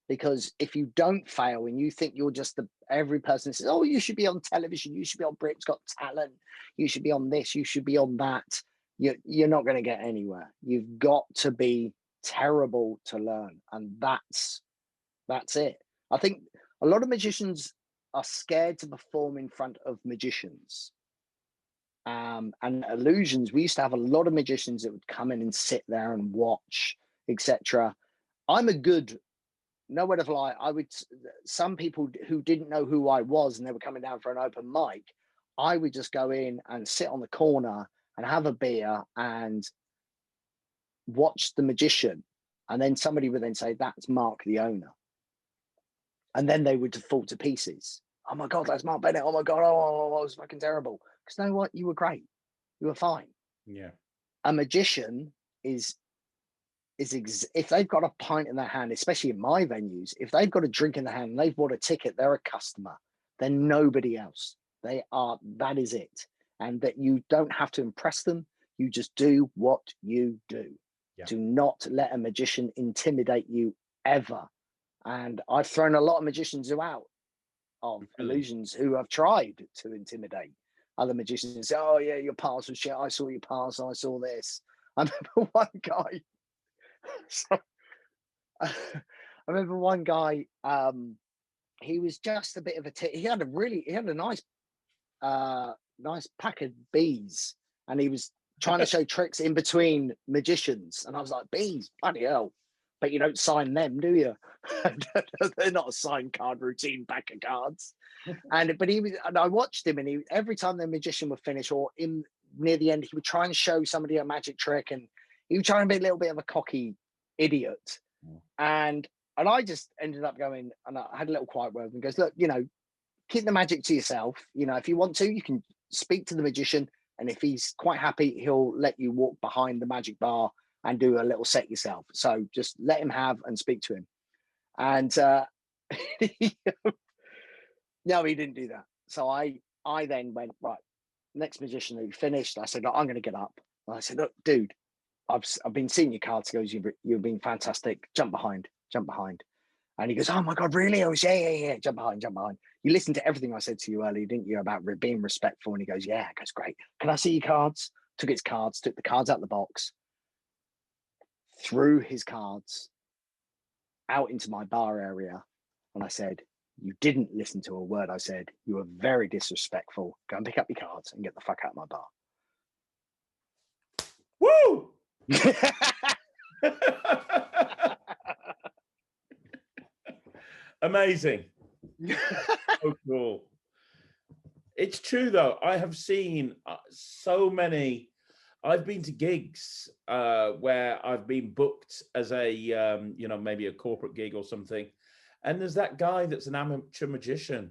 Because if you don't fail and you think you're just every person says, "Oh, you should be on television, you should be on Britain's Got Talent, you should be on this, you should be on that," you're not going to get anywhere. You've got to be terrible to learn. And that's it. I think a lot of magicians are scared to perform in front of magicians. And Illusions, we used to have a lot of magicians that would come in and sit there and watch, etc. I'm a good, no word of a lie, some people who didn't know who I was and they were coming down for an open mic, I would just go in and sit on the corner and have a beer and watch the magician. And then somebody would then say, "That's Mark, the owner." And then they would fall to pieces. "Oh my God, that's Mark Bennett. Oh my God, oh, it was fucking terrible." Because you know what? You were great. You were fine. Yeah. A magician is if they've got a pint in their hand, especially in my venues, if they've got a drink in their hand and they've bought a ticket, they're a customer. They're nobody else. That is it. And that you don't have to impress them. You just do what you do. Yeah. Do not let a magician intimidate you ever. And I've thrown a lot of magicians out of illusions who have tried to intimidate other magicians and say, oh yeah, your pass was shit. I saw your pass. I saw this. I remember one guy. I remember one guy. He was just a bit of he had a nice pack of bees, and he was trying to show tricks in between magicians. And I was like, bees, bloody hell! But you don't sign them, do you? They're not a signed card routine pack of cards. And I watched him, and every time the magician would finish or in near the end, he would try and show somebody a magic trick, and he was trying to be a little bit of a cocky idiot. And I just ended up going, and I had a little quiet word and goes, look, keep the magic to yourself. If you want to, you can speak to the magician, and if he's quite happy, he'll let you walk behind the magic bar and do a little set yourself. So just let him have and speak to him. And no, he didn't do that. So I then went, right, next magician who finished, I said, look, I'm going to get up. And I said, look, dude, I've been seeing your cards. He goes, you've been fantastic. Jump behind. And he goes, oh my God, really? I was, yeah. Jump behind. You listened to everything I said to you earlier, didn't you, about being respectful? And he goes, yeah. I goes, great. Can I see your cards? Took his cards, took the cards out of the box, threw his cards out into my bar area. And I said, you didn't listen to a word I said. You were very disrespectful. Go and pick up your cards and get the fuck out of my bar. Woo! Amazing. So cool. It's true though. I have seen so many. I've been to gigs where I've been booked as a maybe a corporate gig or something, and there's that guy that's an amateur magician,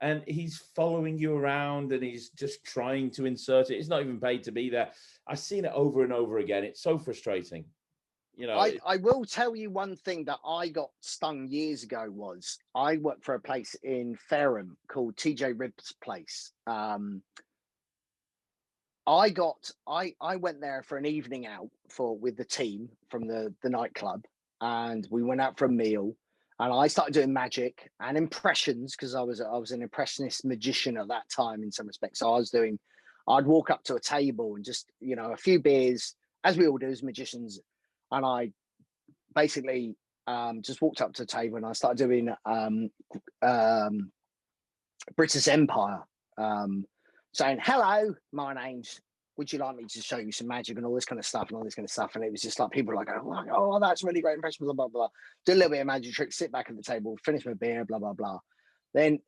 and he's following you around and he's just trying to insert it. He's not even paid to be there. I've seen it over and over again. It's so frustrating. I will tell you one thing that I got stung years ago was I worked for a place in Fareham called TJ Ribb's Place. I went there for an evening out with the team from the nightclub, and we went out for a meal, and I started doing magic and impressions because I was an impressionist magician at that time in some respects. So I'd walk up to a table and just a few beers, as we all do as magicians. And I basically just walked up to the table and I started doing British Empire, saying, hello, my name's, would you like me to show you some magic and all this kind of stuff. And it was just like people were like, oh, that's really great impression, blah, blah, blah. Do a little bit of magic tricks, sit back at the table, finish my beer, blah, blah, blah. Then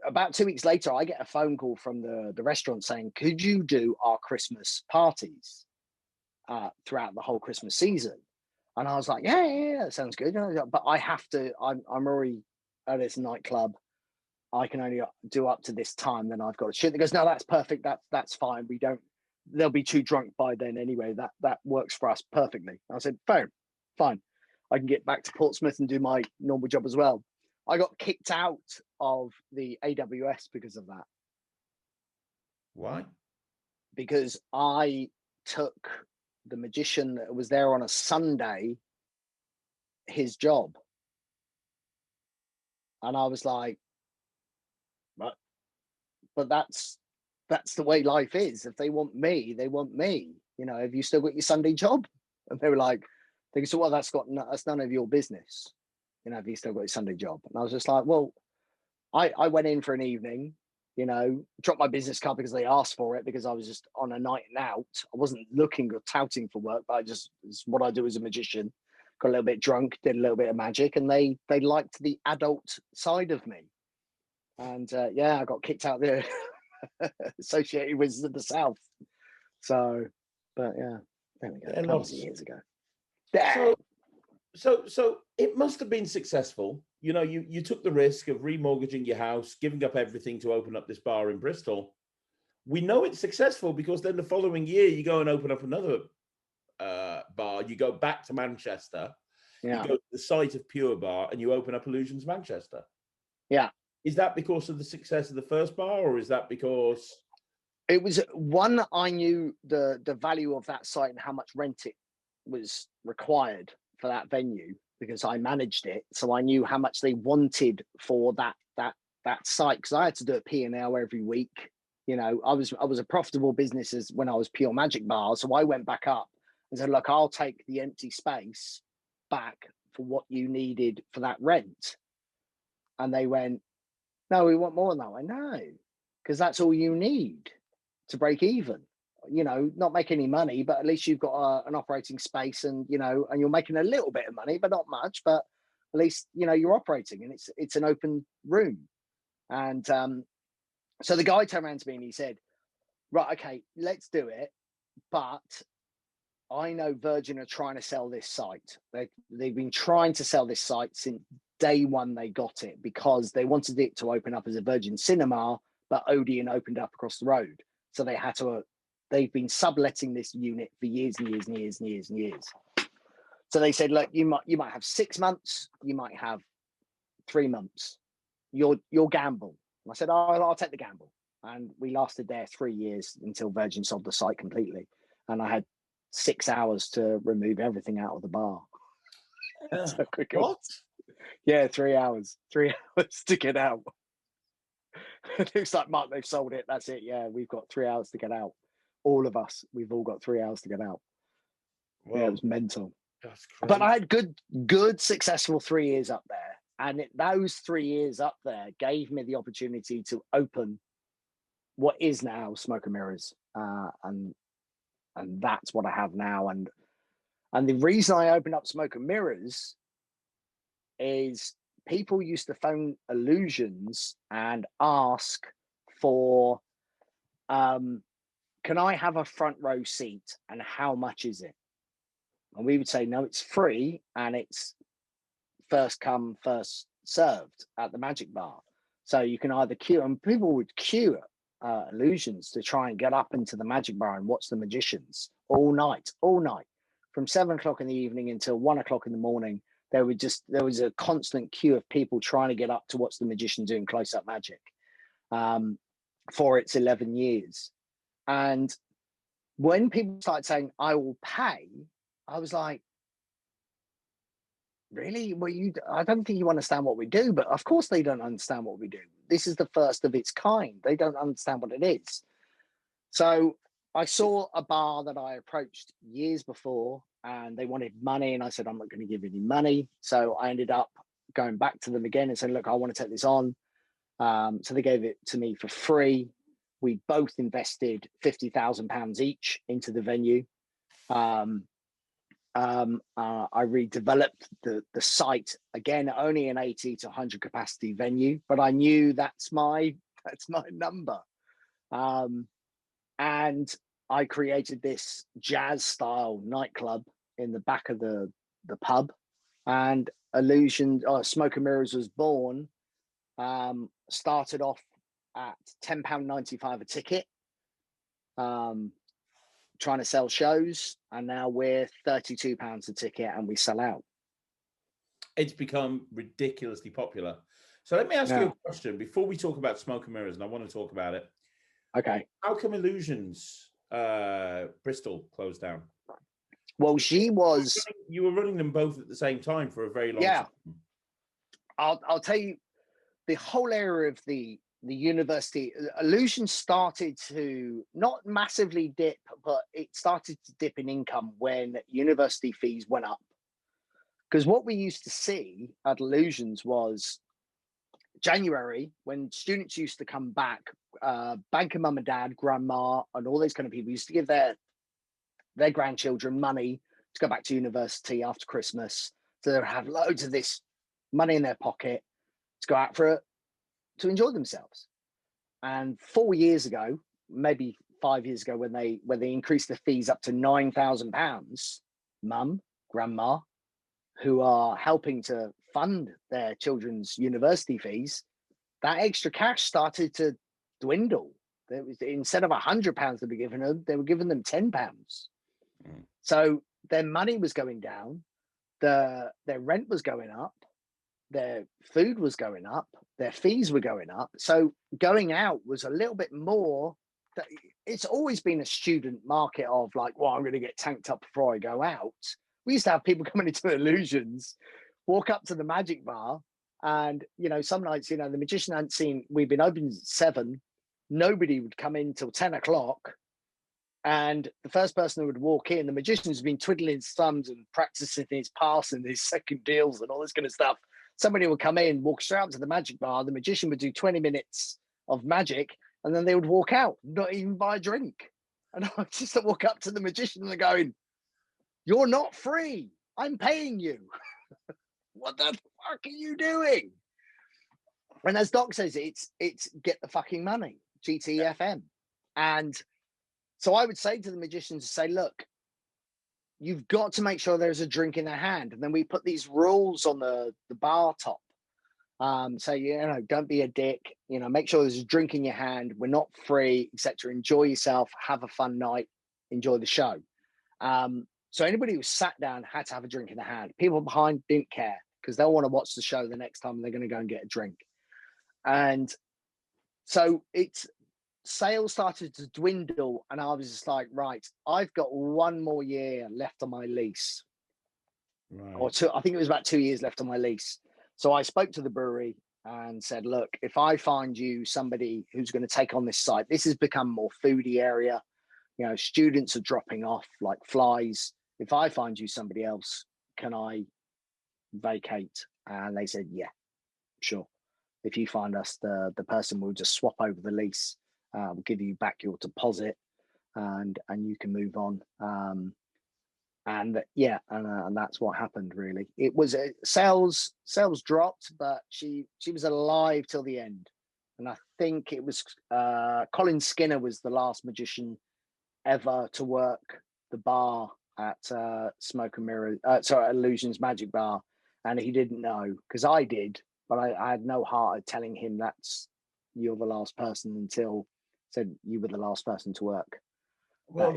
about 2 weeks later, I get a phone call from the restaurant saying, could you do our Christmas parties throughout the whole Christmas season? And I was like, yeah, that sounds good. But I have to, I'm already at this nightclub. I can only do up to this time. Then I've got to shoot. He goes, no, that's perfect. That's fine. They'll be too drunk by then anyway. That works for us perfectly. I said, fine. I can get back to Portsmouth and do my normal job as well. I got kicked out of the AWS because of that. Why? Because I took the magician that was there on a Sunday his job, and I was like, but that's the way life is. If they want me, they want me. Have you still got your Sunday job? And they were like, so well, that's none of your business. Have you still got your Sunday job? And I was just like, well, I went in for an evening, dropped my business card because they asked for it, because I was just on a night out. I wasn't looking or touting for work, but it's what I do as a magician. Got a little bit drunk, did a little bit of magic, and they liked the adult side of me. And I got kicked out there associated with the South. So, but yeah, there we go. That was years ago. So it must have been successful. You took the risk of remortgaging your house, giving up everything to open up this bar in Bristol. We know it's successful because then the following year you go and open up another bar, you go back to Manchester, you Yeah. go to the site of Pure Bar, and you open up Illusions Manchester. Yeah. Is that because of the success of the first bar, or is that because it was one? I knew the value of that site and how much rent it was required for that venue because I managed it, so I knew how much they wanted for that site because I had to do a P&L every week. You know, I was a profitable business as when I was Pure Magic Bar, so I went back up and said, look, I'll take the empty space back for what you needed for that rent. And they went, no, we want more than that. I know, because that's all you need to break even. You know, not make any money, but at least you've got an operating space, and you know, and you're making a little bit of money, but not much. But at least you know you're operating, and it's an open room. And so the guy turned around to me and he said, "Right, okay, let's do it, but I know Virgin are trying to sell this site. They've been trying to sell this site since day one they got it because they wanted it to open up as a Virgin cinema, but Odeon opened up across the road. So they had to, they've been subletting this unit for years and years and years and years and years. So they said, look, you might have 6 months, you might have 3 months. You'll gamble. And I said, oh, I'll take the gamble. And we lasted there 3 years until Virgin sold the site completely. And I had 6 hours to remove everything out of the bar. That's how quick it was. Yeah, 3 hours. 3 hours to get out. It looks like, Mark, they've sold it. That's it. Yeah, we've got 3 hours to get out. All of us, we've all got 3 hours to get out. Well, yeah, it was mental. That's crazy. But I had good, successful 3 years up there. And those 3 years up there gave me the opportunity to open what is now Smoke and Mirrors. And that's what I have now. And the reason I opened up Smoke and Mirrors is people used to phone Illusions and ask for, can I have a front row seat and how much is it? And we would say, no, it's free and it's first come, first served at the Magic Bar. So you can either queue, and people would queue at Illusions to try and get up into the Magic Bar and watch the magicians all night, from 7 o'clock in the evening until 1 o'clock in the morning. There was a constant queue of people trying to get up to watch the magician doing close-up magic for its 11 years. And when people started saying, I will pay, I was like, really? Well, I don't think you understand what we do, but of course they don't understand what we do. This is the first of its kind. They don't understand what it is. So I saw a bar that I approached years before and they wanted money. And I said, I'm not going to give you any money. So I ended up going back to them again and saying, look, I want to take this on. So they gave it to me for free. We both invested £50,000 each into the venue. I redeveloped the site again, only an 80 to 100 capacity venue, but I knew that's my number. And I created this jazz style nightclub in the back of the pub, and Smoke and Mirrors was born. Started off at £10.95 a ticket, trying to sell shows, and now we're £32 a ticket and we sell out. It's become ridiculously popular. So let me ask you a question before we talk about Smoke and Mirrors, and I want to talk about it. Okay. How come Illusions Bristol closed down? Well, you were running them both at the same time for a very long time. I'll tell you, the whole area of the university, Illusions started to not massively dip, but it started to dip in income when university fees went up. Because what we used to see at Illusions was January, when students used to come back, banker mum and dad, grandma, and all those kind of people used to give their grandchildren money to go back to university after Christmas. So they would have loads of this money in their pocket to go out to enjoy themselves. And 4 years ago, maybe 5 years ago, when they increased the fees up to £9,000, mum, grandma, who are helping to fund their children's university fees, that extra cash started to dwindle. There was, instead of £100 to be given them, they were giving them £10. So their money was going down, their rent was going up, their food was going up, their fees were going up. So going out was a little bit more. It's always been a student market of like, well, I'm going to get tanked up before I go out. We used to have people coming into Illusions, walk up to the magic bar, and some nights, the magician hadn't seen. We've been open 7. Nobody would come in till 10 o'clock. And the first person who would walk in, the magician's been twiddling his thumbs and practicing his pass and his second deals and all this kind of stuff. Somebody would come in, walk straight up to the magic bar. The magician would do 20 minutes of magic, and then they would walk out, not even buy a drink. And I just walk up to the magician and they're going, "You're not free. I'm paying you." What the fuck are you doing? And as Doc says, it's get the fucking money, GTFM. And so I would say to the magicians, say, look, you've got to make sure there's a drink in their hand. And then we put these rules on the bar top. So, don't be a dick, make sure there's a drink in your hand. We're not free, etc. Enjoy yourself, have a fun night, enjoy the show. So anybody who sat down had to have a drink in their hand. People behind didn't care because they'll want to watch the show the next time. They're going to go and get a drink. And so sales started to dwindle, and I was just like, right, I've got 1 more year left on my lease. Right. Or 2, I think it was about 2 years left on my lease. So I spoke to the brewery and said, look, if I find you somebody who's going to take on this site, this has become more foodie area. Students are dropping off like flies. If I find you somebody else, can I vacate? And they said, yeah, sure. If you find us the person, we'll just swap over the lease. We'll give you back your deposit, and you can move on. And that's what happened. Really, it was sales dropped, but she was alive till the end. And I think it was Colin Skinner was the last magician ever to work the bar at Smoke and Mirror. Illusions Magic Bar, and he didn't know because I did, but I had no heart of telling him that's you're the last person until said you were the last person to work. Well,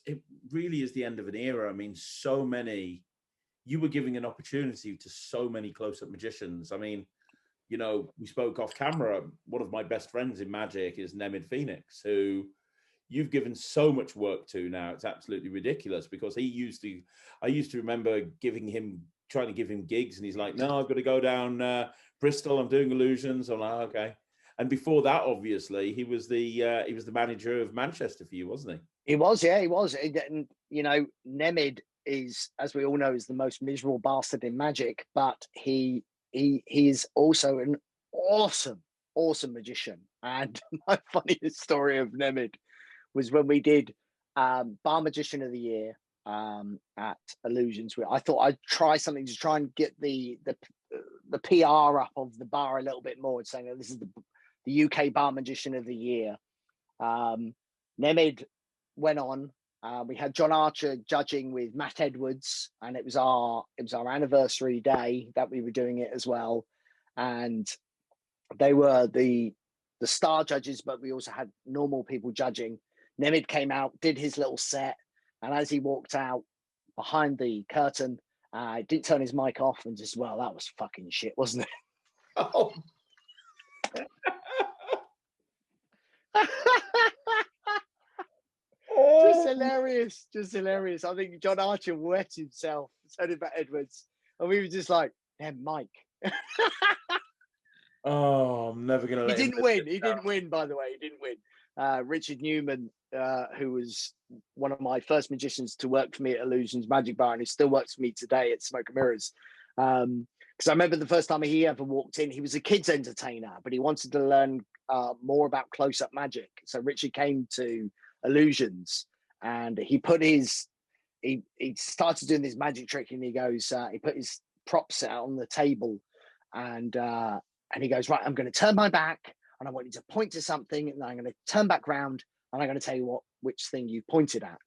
it really is the end of an era. I mean, so many, you were giving an opportunity to so many close-up magicians. I mean, we spoke off camera. One of my best friends in magic is Nemid Phoenix, who you've given so much work to now. It's absolutely ridiculous because I used to remember trying to give him gigs, and he's like, no, I've got to go down Bristol. I'm doing Illusions. I'm like, okay. And before that, obviously, he was the manager of Manchester for you, wasn't he? He was, yeah, he was. And Nemid is, as we all know, is the most miserable bastard in magic, but he is also an awesome magician. And my funniest story of Nemid was when we did Bar Magician of the Year at Illusions. I thought I'd try something to try and get the PR up of the bar a little bit more, saying that this is the UK Bar Magician of the Year. Nemid went on. We had John Archer judging with Matt Edwards, and it was our anniversary day that we were doing it as well. And they were the star judges, but we also had normal people judging. Nemid came out, did his little set, and as he walked out behind the curtain, didn't turn his mic off and just, well, that was fucking shit, wasn't it? Oh. Just hilarious. I think John Archer wet himself. So did Matt Edwards, and we were just like, "Damn, Mike." Oh, I'm never gonna. He didn't win, by the way. He didn't win. Richard Newman, who was one of my first magicians to work for me at Illusions Magic Bar, and who still works for me today at Smoke and Mirrors. Because I remember the first time he ever walked in, he was a kids entertainer, but he wanted to learn more about close-up magic. So Richard came to Illusions, and he started doing this magic trick, and he goes, he put his props out on the table, and he goes, right, I'm going to turn my back, and I want you to point to something, and I'm going to turn back round, and I'm going to tell you which thing you pointed at.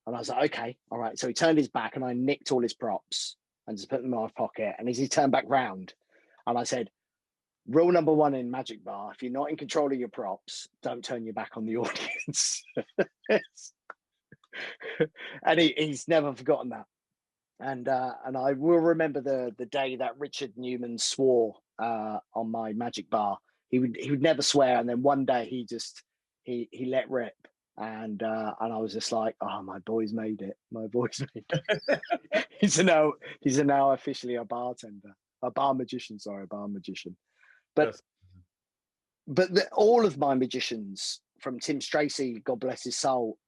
And I was like, okay, all right. So he turned his back, and I nicked all his props and just put them in my pocket. And as he turned back round, and I said, rule number 1 in Magic Bar, if you're not in control of your props, don't turn your back on the audience. And he's never forgotten that. And I will remember the day that Richard Newman swore on my magic bar. He would never swear, and then one day he let rip, and I was just like, oh, my boy's made it. My boy's made it. He's now officially a bartender, a bar magician. Sorry, a bar magician. But Yes. all of my magicians, from Tim Stracy, God bless his soul,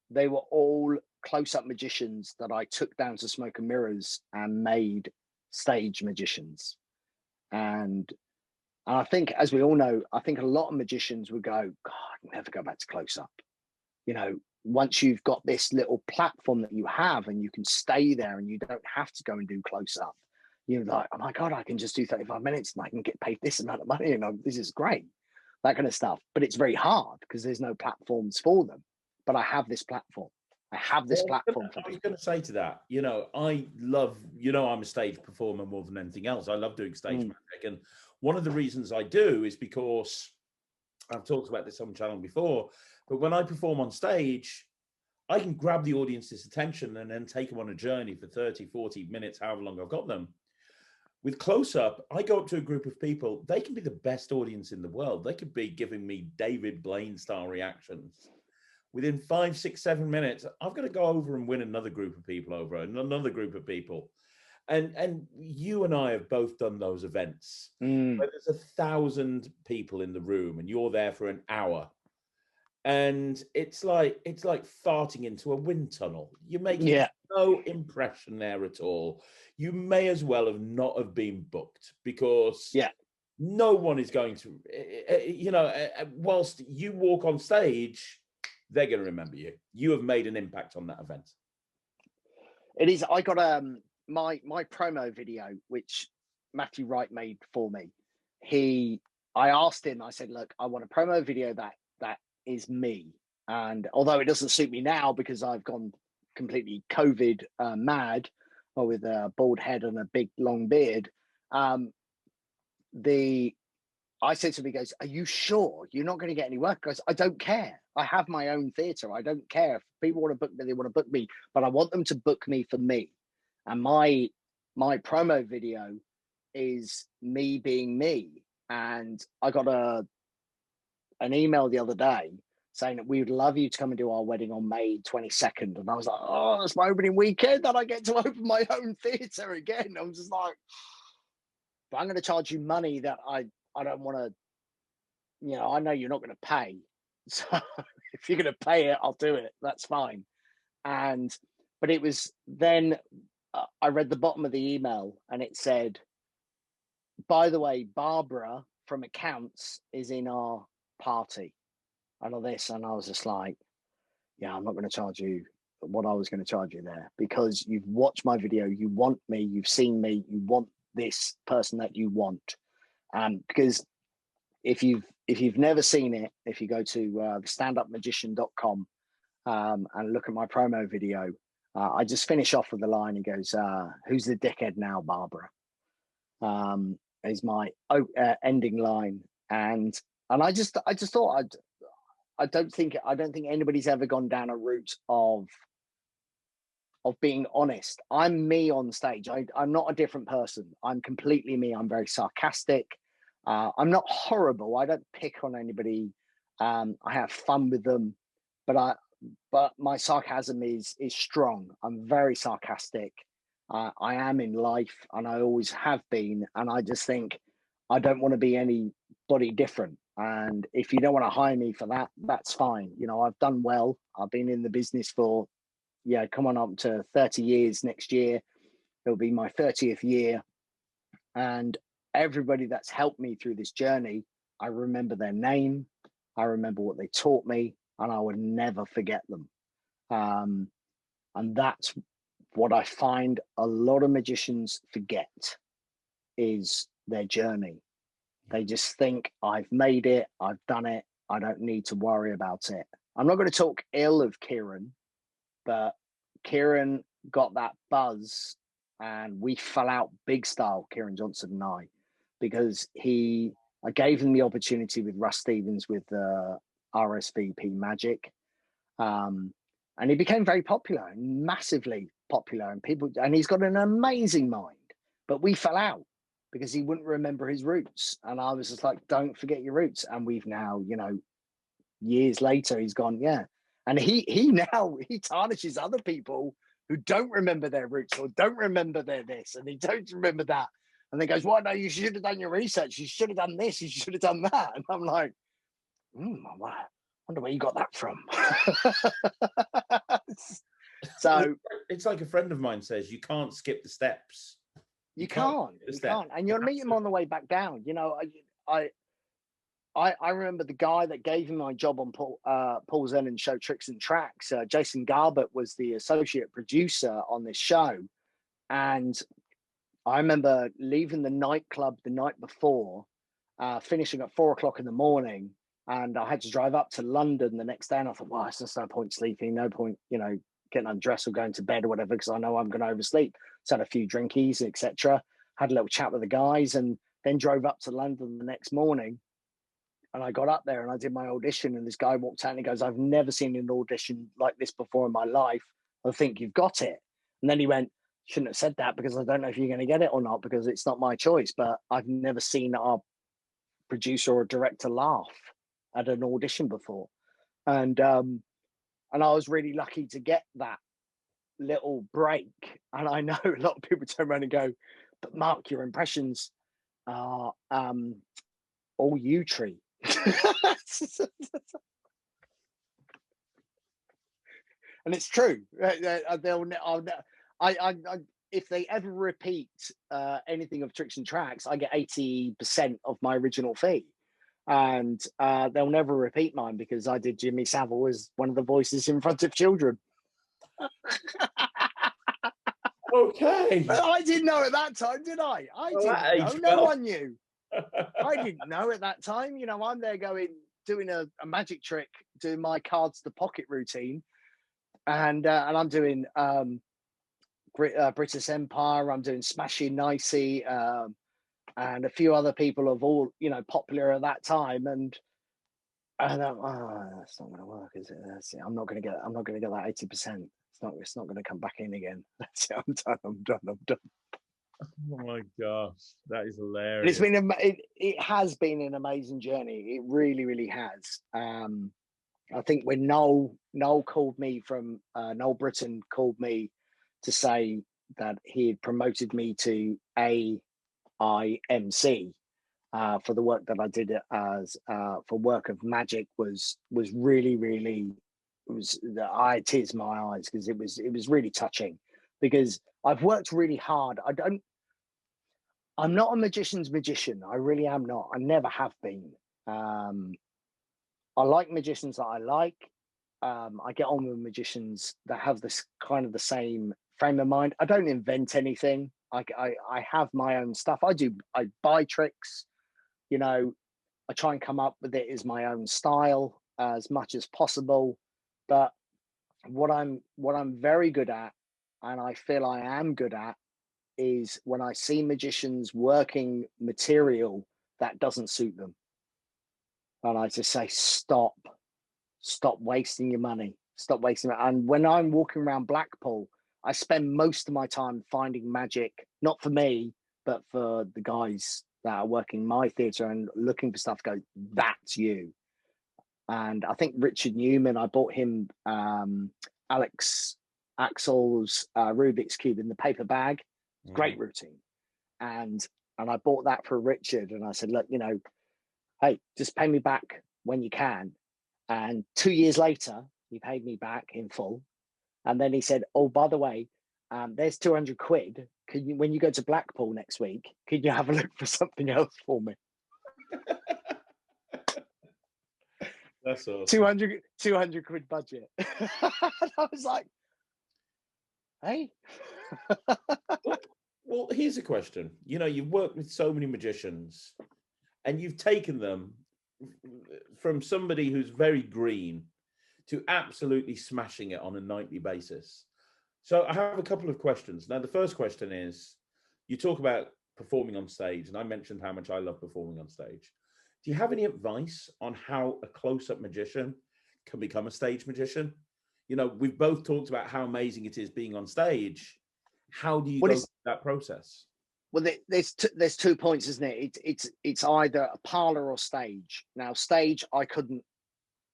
they were all close-up magicians that I took down to Smoke and Mirrors and made stage magicians. And I think, as we all know, I think a lot of magicians would go, God, never go back to close-up. You know, once you've got this little platform that you have and you can stay there and you don't have to go and do close-up, you're like, oh my God, I can just do 35 minutes and I can get paid this amount of money and this is great, that kind of stuff. But it's very hard because there's no platforms for them. But I have this platform. I have this platform for people. I was going to say to that, you know, I love, you know, I'm a stage performer more than anything else. I love doing stage magic. And one of the reasons I do is because I've talked about this on the channel before, but when I perform on stage, I can grab the audience's attention and then take them on a journey for 30, 40 minutes, however long I've got them. With close-up, I go up to a group of people. They can be the best audience in the world. They could be giving me David Blaine style reactions. Within 5, 6, 7 minutes, I've got to go over and win another group of people over and another group of people. And you and I have both done those events where there's 1,000 people in the room and you're there for an hour. And it's like farting into a wind tunnel. You're making no impression there at all. You may as well have not have been booked because no one is going to, you know, whilst you walk on stage, they're going to remember you. You have made an impact on that event. It is. I got my promo video, which Matthew Wright made for me. I asked him, I said, look, I want a promo video that is me. And although it doesn't suit me now because I've gone completely COVID mad, or with a bald head and a big long beard, I said to him, he goes, are you sure you're not going to get any work? Because I don't care. I have my own theatre. I don't care. If people want to book me, they want to book me. But I want them to book me for me. And my promo video is me being me. And I got an email the other day saying that we would love you to come and do our wedding on May 22nd. And I was like, oh, it's my opening weekend that I get to open my own theatre again. I'm just like, but I'm going to charge you money that I don't want to, you know, I know you're not going to pay. So if you're going to pay it, I'll do it. That's fine. But it was then I read the bottom of the email and it said, by the way, Barbara from accounts is in our party and all this. And I was just like, yeah, I'm not going to charge you what I was going to charge you there because you've watched my video. You want me, you've seen me, you want this person that you want. Because if you've never seen it, if you go to standupmagician.com and look at my promo video, I just finish off with the line. He goes, who's the dickhead now, Barbara? Is my ending line. And I just thought I don't think anybody's ever gone down a route of being honest. I'm me on stage. I'm not a different person. I'm completely me. I'm very sarcastic. I'm not horrible. I don't pick on anybody. I have fun with them, but my sarcasm is strong. I'm very sarcastic. I am in life, and I always have been. And I just think I don't want to be anybody different. And if you don't want to hire me for that, that's fine. You know, I've done well. I've been in the business for coming up to 30 years next year. It'll be my 30th year. And everybody that's helped me through this journey, I remember their name. I remember what they taught me, and I would never forget them. And that's what I find a lot of magicians forget is their journey. They just think, I've made it, I've done it, I don't need to worry about it. I'm not going to talk ill of Kieran, but Kieran got that buzz and we fell out big style, Kieran Johnson and I, because I gave him the opportunity with Russ Stevens with RSVP Magic. and he became very popular and massively popular, and he's got an amazing mind. But we fell out because he wouldn't remember his roots, and I was just like, don't forget your roots. And we've now, years later, he's gone, yeah. And he now he tarnishes other people who don't remember their roots or don't remember their this, and he don't remember that. And then goes, well, no, you should have done your research. You should have done this. You should have done that. And I'm like, I wonder where you got that from. So it's like a friend of mine says, you can't skip the steps. You can't. And you'll meet him on the way back down. I remember the guy that gave me my job on Paul Zenon's show Tricks and Tracks. Jason Garbett was the associate producer on this show. And I remember leaving the nightclub the night before, finishing at 4 o'clock in the morning. And I had to drive up to London the next day. And I thought, well, it's just no point sleeping, no point, getting undressed or going to bed or whatever, because I know I'm going to oversleep. So I had a few drinkies, etc. Had a little chat with the guys, and then drove up to London the next morning. And I got up there and I did my audition, and this guy walked out and he goes, I've never seen an audition like this before in my life. I think you've got it. And then he went, shouldn't have said that, because I don't know if you're going to get it or not, because it's not my choice. But I've never seen our producer or director laugh at an audition before. And I was really lucky to get that little break. And I know a lot of people turn around and go, but Mark, your impressions are all you tree. And it's true. If they ever repeat anything of Tricks and Tracks, I get 80% of my original fee. And they'll never repeat mine, because I did Jimmy Savile as one of the voices in front of children. Okay. But I didn't know at that time, did I? I didn't know. No one knew. I didn't know at that time. I'm there doing a magic trick, doing my cards to pocket routine, and I'm doing British Empire. I'm doing Smashing Nicey, and a few other people of all popular at that time. And that's not going to work, is it? That's it. I'm not going to get that 80%. It's not going to come back in again. That's it. I'm done. Oh my gosh, that is hilarious. It has been an amazing journey. It really, really has. I think when Noel called me from Noel Britton called me to say that he had promoted me to AIMC for the work that I did as for Work of Magic was really, really, I tears my eyes, because it was really touching, because I've worked really hard. I'm not a magician's magician. I really am not. I never have been. I like magicians that I like. I get on with magicians that have this kind of the same frame of mind. I don't invent anything. I have my own stuff. I buy tricks. I try and come up with it as my own style as much as possible. But what I'm very good at, and I feel I am good at, is when I see magicians working material that doesn't suit them. And I just say, stop wasting your money. Stop wasting it. And when I'm walking around Blackpool, I spend most of my time finding magic, not for me, but for the guys that are working my theatre, and looking for stuff, go, that's you. And I think Richard Newman, I bought him Alex Axel's Rubik's Cube in the paper bag. Great routine. And I bought that for Richard, and I said, look, hey, just pay me back when you can. And 2 years later, he paid me back in full. And then he said, oh, by the way, there's 200 quid. When you go to Blackpool next week, could you have a look for something else for me? That's awesome. 200 quid budget. And I was like, hey. Well, here's a question. You've worked with so many magicians, and you've taken them from somebody who's very green to absolutely smashing it on a nightly basis. So I have a couple of questions. Now, the first question is, you talk about performing on stage, and I mentioned how much I love performing on stage. Do you have any advice on how a close-up magician can become a stage magician? you know, we've both talked about how amazing it is being on stage. How do you Well, go through that process? Well, there's 2 points, isn't it? It's either a parlor or stage. Now, stage, I couldn't,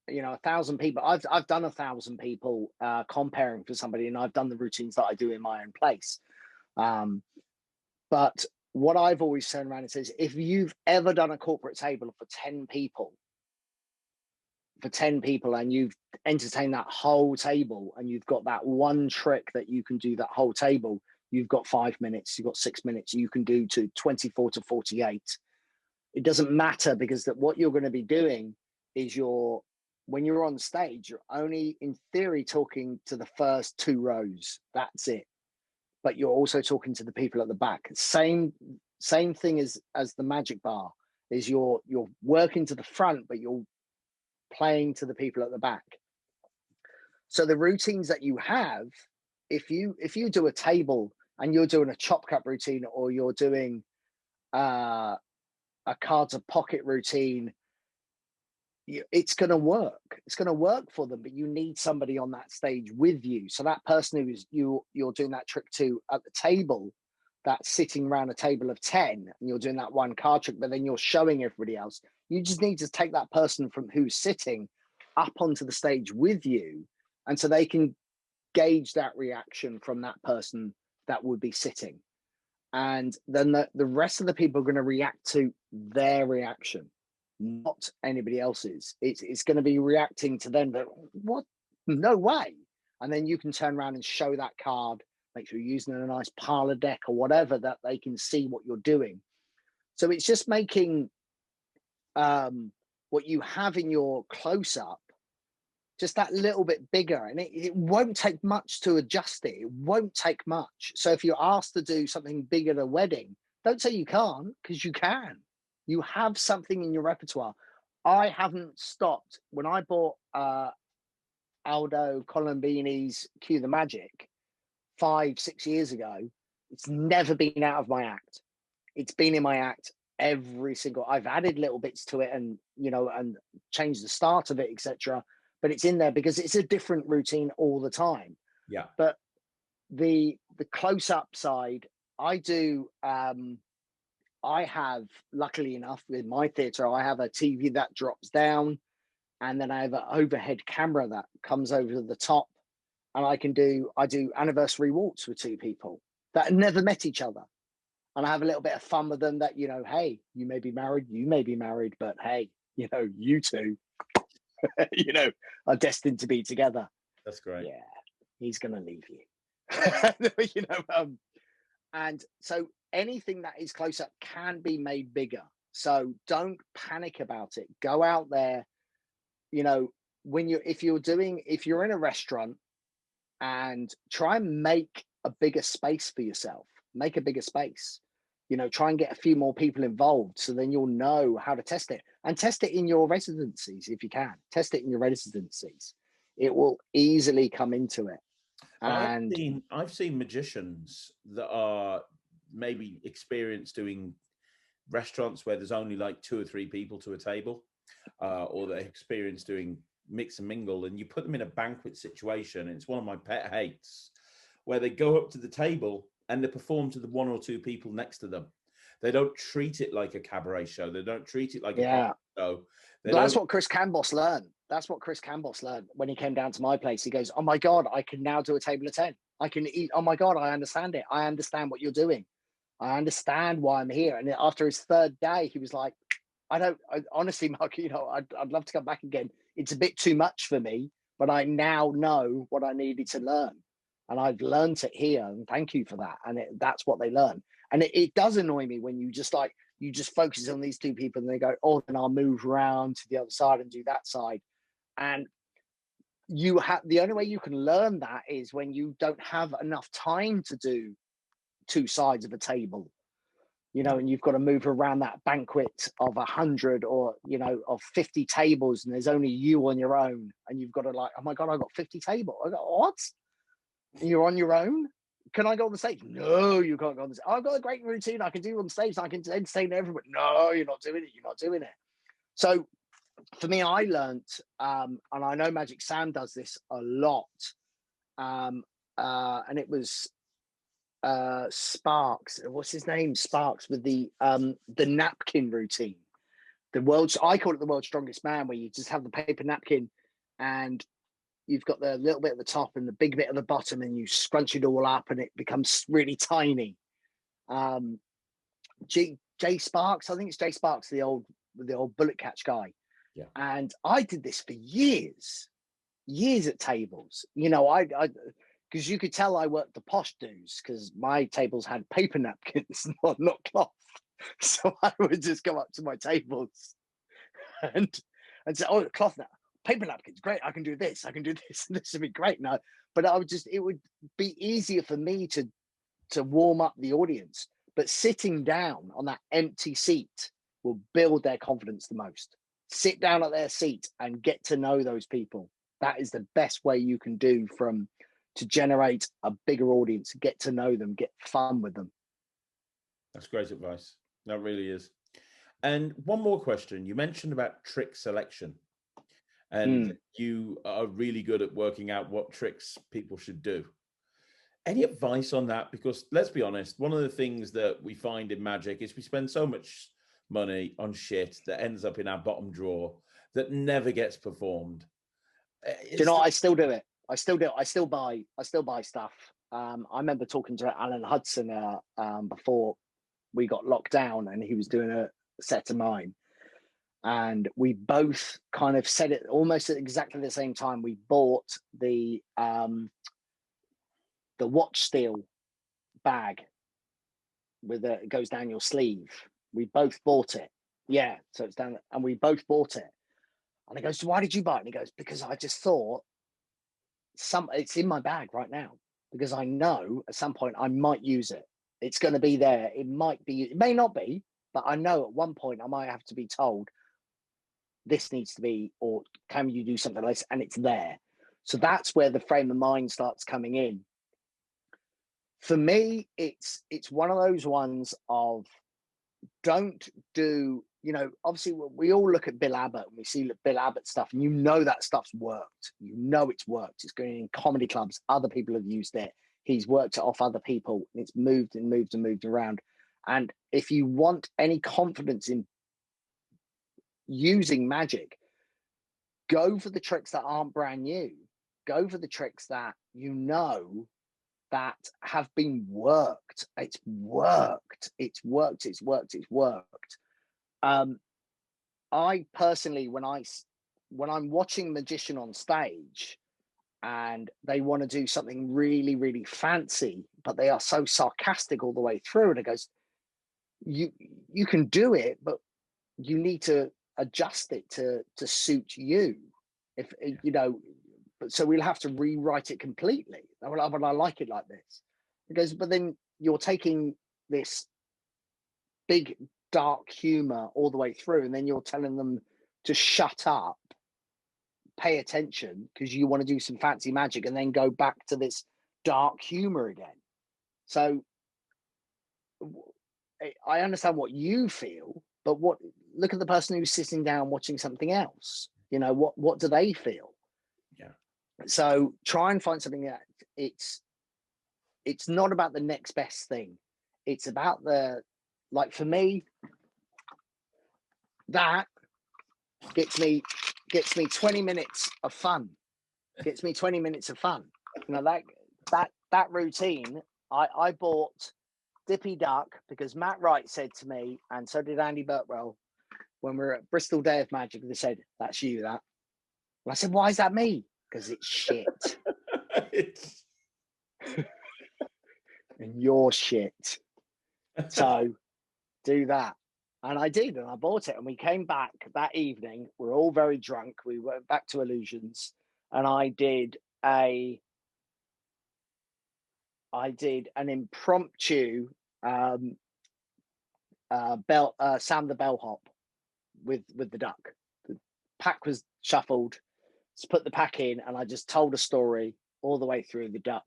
1,000 people. I've done 1,000 people comparing for somebody, and I've done the routines that I do in my own place. But what I've always turned around and says, if you've ever done a corporate table for 10 people, and you've entertained that whole table, and you've got that one trick that you can do that whole table, you've got 5 minutes, you've got 6 minutes, you can do to 24 to 48. It doesn't matter, because what you're going to be doing is when you're on stage, you're only in theory talking to the first 2 rows. That's it. But you're also talking to the people at the back. Same thing as the magic bar, is you're working to the front, but you're playing to the people at the back. So the routines that you have, if you do a table and you're doing a chop cut routine, or you're doing a cards of pocket routine, it's going to work. It's going to work for them, but you need somebody on that stage with you. So that person who is you're doing that trick to at the table, that's sitting around a table of 10, and you're doing that one card trick, but then you're showing everybody else. You just need to take that person from who's sitting up onto the stage with you, and so they can gauge that reaction from that person that would be sitting. And then the rest of the people are going to react to their reaction, not anybody else's. It's going to be reacting to them, but what? No way. And then you can turn around and show that card, make sure you're using a nice parlor deck or whatever, that they can see what you're doing. So it's just making what you have in your close-up just that little bit bigger, and it won't take much to adjust it. It won't take much. So if you're asked to do something big at a wedding, don't say you can't, because you can. You have something in your repertoire. I haven't stopped. When I bought Aldo Colombini's Cue the Magic 5-6 years ago, it's never been out of my act. It's been in my act every single. I've added little bits to it, and and changed the start of it, etc. But it's in there because it's a different routine all the time. Yeah. But the close-up side, I do. I have, luckily enough, with my theatre, I have a TV that drops down, and then I have an overhead camera that comes over the top, and I do anniversary walks with 2 people that have never met each other, and I have a little bit of fun with them. That hey, you may be married, but hey, you two, are destined to be together. That's great. Yeah, he's gonna leave you. And so anything that is close up can be made bigger. So don't panic about it. Go out there. If you're in a restaurant, and try and make a bigger space for yourself. Make a bigger space. Try and get a few more people involved, so then you'll know how to test it. And test it in your residencies if you can. Test it in your residencies. It will easily come into it. And I've seen magicians that are maybe experienced doing restaurants where there's only like 2 or 3 people to a table, or they're experienced doing mix and mingle, and you put them in a banquet situation. And it's one of my pet hates, where they go up to the table and they perform to the 1 or 2 people next to them. They don't treat it like a cabaret show. They don't treat it like a show. That's what Chris Cambos learned. That's what Chris Cambos learned when he came down to my place. He goes, "Oh my God, I can now do a table of 10. I can eat. Oh my God, I understand it. I understand what you're doing. I understand why I'm here." And after his 3rd day, he was like, honestly, Mark, I'd love to come back again. It's a bit too much for me, but I now know what I needed to learn. And I've learned it here, and thank you for that. And that's what they learn. And it does annoy me when you just focus on these 2 people, and they go, "Oh, then I'll move around to the other side and do that side." And the only way you can learn that is when you don't have enough time to do 2 sides of a table, and you've got to move around that banquet of 100 or, of 50 tables, and there's only you on your own, and you've got to "Oh my God, I got 50 tables." I go, "What? You're on your own? Can I go on the stage?" "No, you can't go on the stage." "I've got a great routine I can do on stage. I can entertain everybody." "No, you're not doing it. You're not doing it." So for me, I learnt, and I know Magic Sam does this a lot, and it was Sparks. What's his name? Sparks with the napkin routine. I call it the world's strongest man, where you just have the paper napkin, and you've got the little bit at the top and the big bit at the bottom, and you scrunch it all up, and it becomes really tiny. Jay Sparks, I think it's Jay Sparks, the old bullet catch guy. Yeah. And I did this for years at tables. You know, I because you could tell I worked the posh dues, because my tables had paper napkins, not cloth. So I would just go up to my tables and say, "Oh, cloth now, paper napkins, great! I can do this. I can do this. This would be great." No, but it would be easier for me to warm up the audience. But sitting down on that empty seat will build their confidence the most. Sit down at their seat and get to know those people. That is the best way you can do to generate a bigger audience, get to know them, get fun with them. That's great advice. That really is. And one more question. You mentioned about trick selection, and you are really good at working out what tricks people should do. Any advice on that? Because let's be honest, one of the things that we find in magic is we spend so much money on shit that ends up in our bottom drawer that never gets performed. Do you know what? I still do it. I still do. I still buy stuff. I remember talking to Alan Hudson before we got locked down, and he was doing a set of mine, and we both kind of said it almost at exactly the same time. We bought the watch steel bag it goes down your sleeve. We both bought it. Yeah, so it's down, and we both bought it. And he goes, "So why did you buy it?" And he goes, "Because I just thought it's in my bag right now, because I know at some point I might use it. It's going to be there. It may not be, but I know at one point I might have to be told this needs to be, or can you do something like this?" And it's there. So that's where the frame of mind starts coming in. For me, it's one of those ones of, don't do, obviously we all look at Bill Abbott and we see Bill Abbott stuff, and that stuff's worked. It's worked. It's going in comedy clubs. Other people have used it. He's worked it off other people, and it's moved and moved and moved around. And if you want any confidence in using magic, go for the tricks that aren't brand new. Go for the tricks that that have been worked. It's worked. I personally, when I'm watching a magician on stage and they want to do something really, really fancy, but they are so sarcastic all the way through, and it goes, you can do it, but you need to adjust it to suit you. So we'll have to rewrite it completely. But I like it like this. It goes, but then you're taking this big dark humor all the way through, and then you're telling them to shut up, pay attention, because you want to do some fancy magic, and then go back to this dark humor again. So I understand what you feel, but look at the person who's sitting down watching something else. What do they feel? Yeah. So try and find something that it's not about the next best thing. It's about for me, that gets me 20 minutes of fun. Gets me 20 minutes of fun. That routine, I bought Dippy Duck because Matt Wright said to me, and so did Andy Burtwell, when we were at Bristol Day of Magic, they said, "That's you, that." And I said, "Why is that me?" Because it's shit. And you're shit. So do that. And I did, and I bought it, and we came back that evening. We're all very drunk. We went back to Illusions, and I did an impromptu Sam the Bellhop with the duck. The pack was shuffled. Just put the pack in, and I just told a story all the way through the duck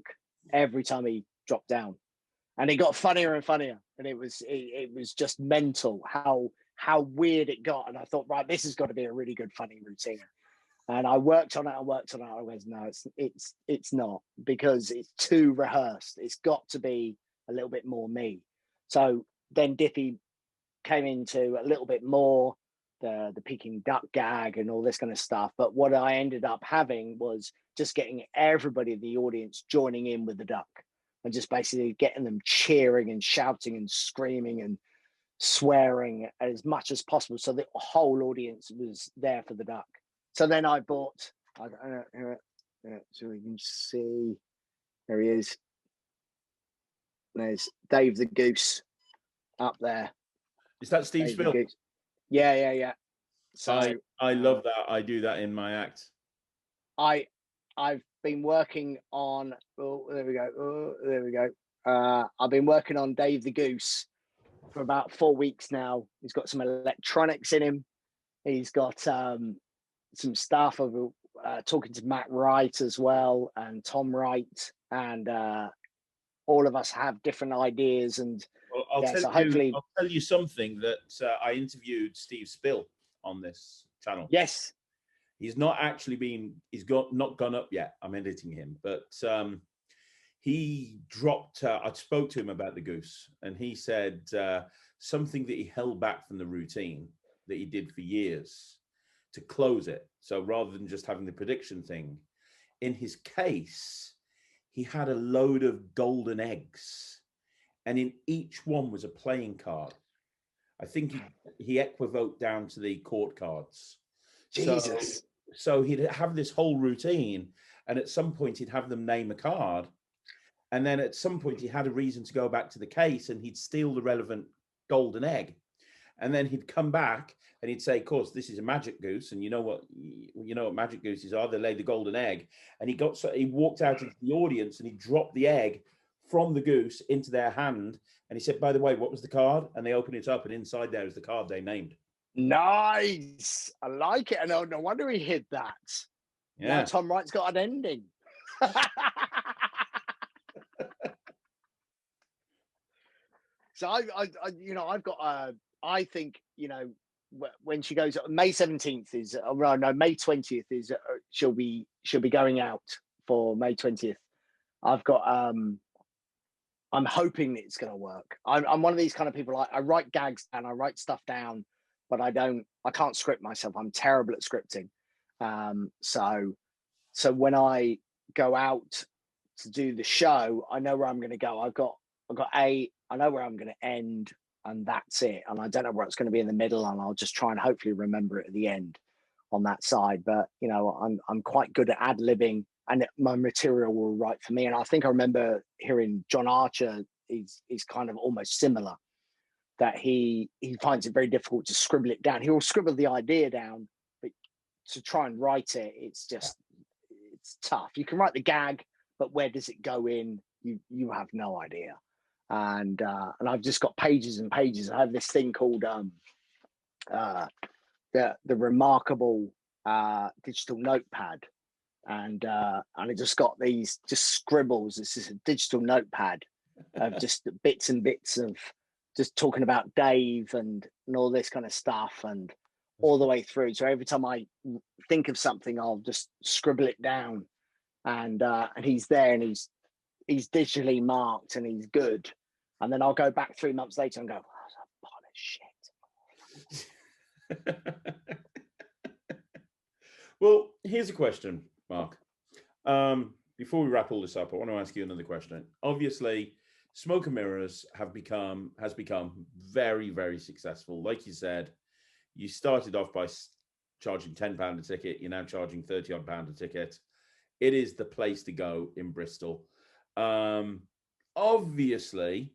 every time he dropped down, and it got funnier and funnier, and it was just mental how how weird it got. And I thought, right, this has got to be a really good, funny routine. And I worked on it. I was, no, it's not, because it's too rehearsed. It's got to be a little bit more me. So then Dippy came into a little bit more the Peking duck gag and all this kind of stuff. But what I ended up having was just getting everybody in the audience joining in with the duck, and just basically getting them cheering and shouting and screaming and swearing as much as possible, so the whole audience was there for the duck. So then I bought, so we can see, there he is. There's Dave the Goose up there. Is that Steve Spill? Yeah. So I love that. I do that in my act. I've been working on, there we go. I've been working on Dave the Goose for about 4 weeks now. He's got some electronics in him. He's got some stuff of talking to Matt Wright as well, and Tom Wright, and all of us have different ideas. And well, I'll tell you something that I interviewed Steve Spill on this channel. Yes. He's not actually not gone up yet. I'm editing him, but he dropped, I spoke to him about the goose, and he said something that he held back from the routine that he did for years to close it. So rather than just having the prediction thing, in his case, he had a load of golden eggs, and in each one was a playing card. I think he equivoked down to the court cards. Jesus. So he'd have this whole routine, and at some point he'd have them name a card, and then at some point he had a reason to go back to the case, and he'd steal the relevant golden egg, and then he'd come back and he'd say, of course, this is a magic goose, and you know what magic gooses are, they lay the golden egg. And he walked out into the audience and he dropped the egg from the goose into their hand, and he said, by the way, what was the card? And they opened it up, and inside there is the card they named. Nice. I like it. And no wonder he hid that. Yeah. Now Tom Wright's got an ending. So I've got I think, when she goes, May 17th is, no, May 20th is, she'll be going out for May 20th. I've got, I'm hoping it's going to work. I'm one of these kind of people, I write gags and I write stuff down, but I can't script myself. I'm terrible at scripting. So when I go out to do the show, I know where I'm going to go. I know where I'm going to end, and that's it. And I don't know where it's going to be in the middle, and I'll just try and hopefully remember it at the end on that side. But I'm quite good at ad-libbing, and my material will write for me. And I think I remember hearing John Archer is kind of almost similar, that he finds it very difficult to scribble it down. He will scribble the idea down, but to try and write it, it's tough. You can write the gag, but where does it go in? You have no idea. And I've just got pages and pages. I have this thing called the Remarkable digital notepad, and I just got these just scribbles. This is a digital notepad of just bits and bits of just talking about Dave and all this kind of stuff, and all the way through. So every time I think of something, I'll just scribble it down, and he's there, and he's digitally marked, and he's good. And then I'll go back 3 months later and go, oh, that's a pile of shit. Well, here's a question, Mark. Before we wrap all this up, I want to ask you another question. Obviously, Smoke and Mirrors has become very, very successful. Like you said, you started off by charging £10 a ticket. You're now charging £30-odd a ticket. It is the place to go in Bristol. Obviously,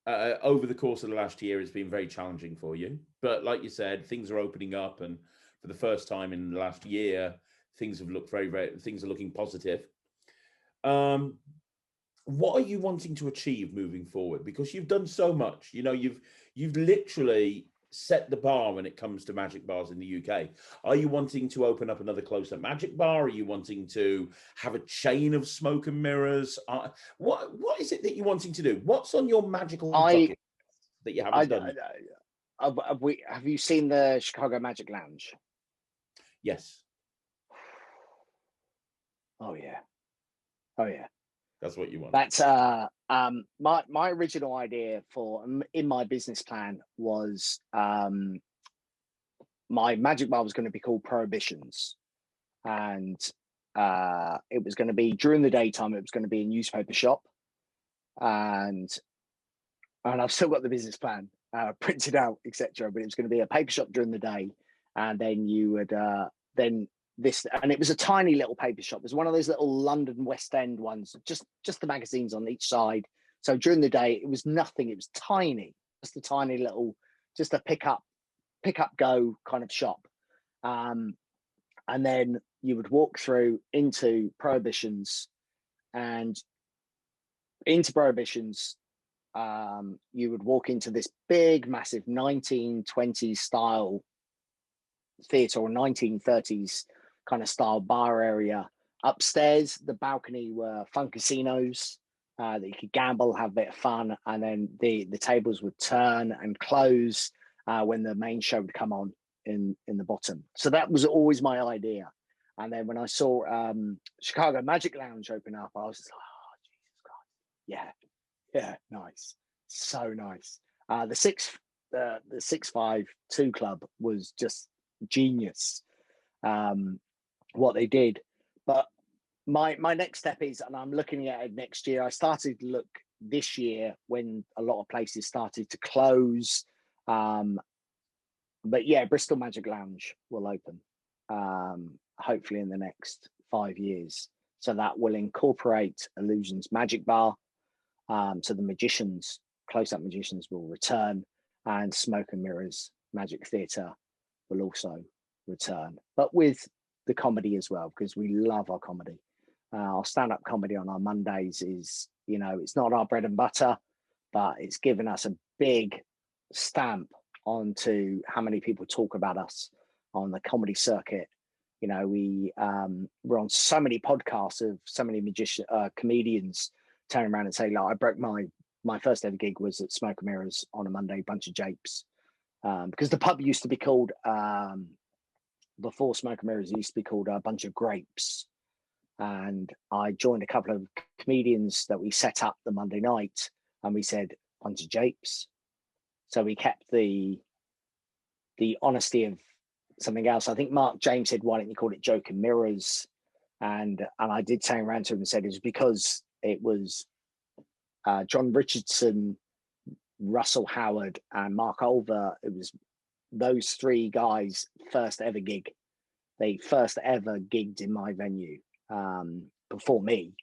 over the course of the last year, it's been very challenging for you. But like you said, things are opening up, and for the first time in the last year, things have looked things are looking positive. What are you wanting to achieve moving forward? Because you've done so much. You've literally set the bar when it comes to magic bars in the UK. Are you wanting to open up another close-up magic bar? Are you wanting to have a chain of Smoke and Mirrors? What is it that you're wanting to do? What's on your magical bucket that you haven't done? have you seen the Chicago Magic Lounge? Yes. Oh yeah. Oh yeah. That's what you want. That's my original idea for in my business plan was my magic bar was going to be called Prohibitions, and it was going to be during the daytime. It was going to be a newspaper shop, and I've still got the business plan printed out, etc. But it was going to be a paper shop during the day, and then you would then this, and it was a tiny little paper shop. It was one of those little London West End ones, just the magazines on each side. So during the day, it was nothing. It was tiny, just a tiny little, just a pick up go kind of shop. And then you would walk through into Prohibitions, and into Prohibitions, you would walk into this big, massive 1920s style theatre or 1930s kind of style bar area. Upstairs, the balcony were fun casinos that you could gamble, have a bit of fun, and then the tables would turn and close when the main show would come on in the bottom. So that was always my idea. And then when I saw Chicago Magic Lounge open up, I was just like, oh, Jesus Christ. Yeah, nice. So nice. The 652 Club was just genius, what they did. But my next step is, and I'm looking at it next year, I started to look this year when a lot of places started to close. But yeah, Bristol Magic Lounge will open, hopefully in the next 5 years. So that will incorporate Illusions Magic Bar. So the magicians, close-up magicians will return, and Smoke and Mirrors Magic Theatre will also return, but with the comedy as well, because we love our comedy. Our stand-up comedy on our Mondays is, it's not our bread and butter, but it's given us a big stamp onto how many people talk about us on the comedy circuit. We're on so many podcasts of so many comedians turn around and say, like, I broke my first ever gig was at Smoke and Mirrors on a Monday, bunch of japes. Because the pub used to be called, before Smoke and Mirrors, it used to be called a Bunch of Grapes. And I joined a couple of comedians that we set up the Monday night, and we said, bunch of japes. So we kept the honesty of something else. I think Mark James said, why don't you call it Joke and Mirrors? And I did turn around to him and said, it was because it was John Richardson, Russell Howard, and Mark Olver. It was those three guys' first ever gig. They first ever gigged in my venue before me,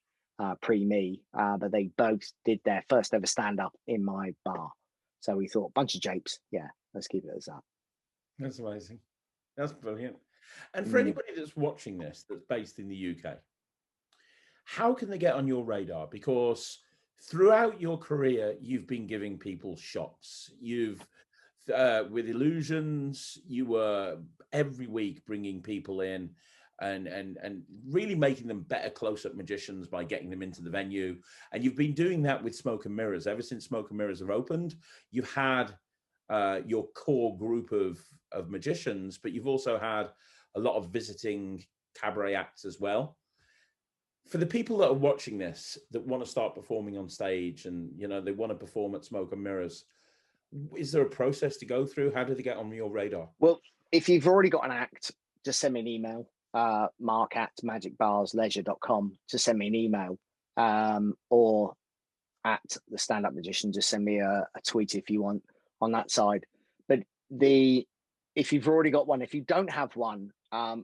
pre me, but they both did their first ever stand up in my bar. So we thought, bunch of japes, yeah, let's keep it as that. That's amazing. That's brilliant. And for anybody that's watching this that's based in the UK, how can they get on your radar? Because throughout your career, you've been giving people shots. You've with Illusions, you were every week bringing people in and really making them better close-up magicians by getting them into the venue. And you've been doing that with Smoke and Mirrors. Ever since Smoke and Mirrors have opened, you've had your core group of magicians, but you've also had a lot of visiting cabaret acts as well. For the people that are watching this that want to start performing on stage and they want to perform at Smoke and Mirrors, is there a process to go through? How do they get on your radar? Well, if you've already got an act, just send me an email, mark@magicbarsleisure.com, to send me an email, or at the Stand Up Magician, just send me a tweet if you want on that side. But if you've already got one, if you don't have one, I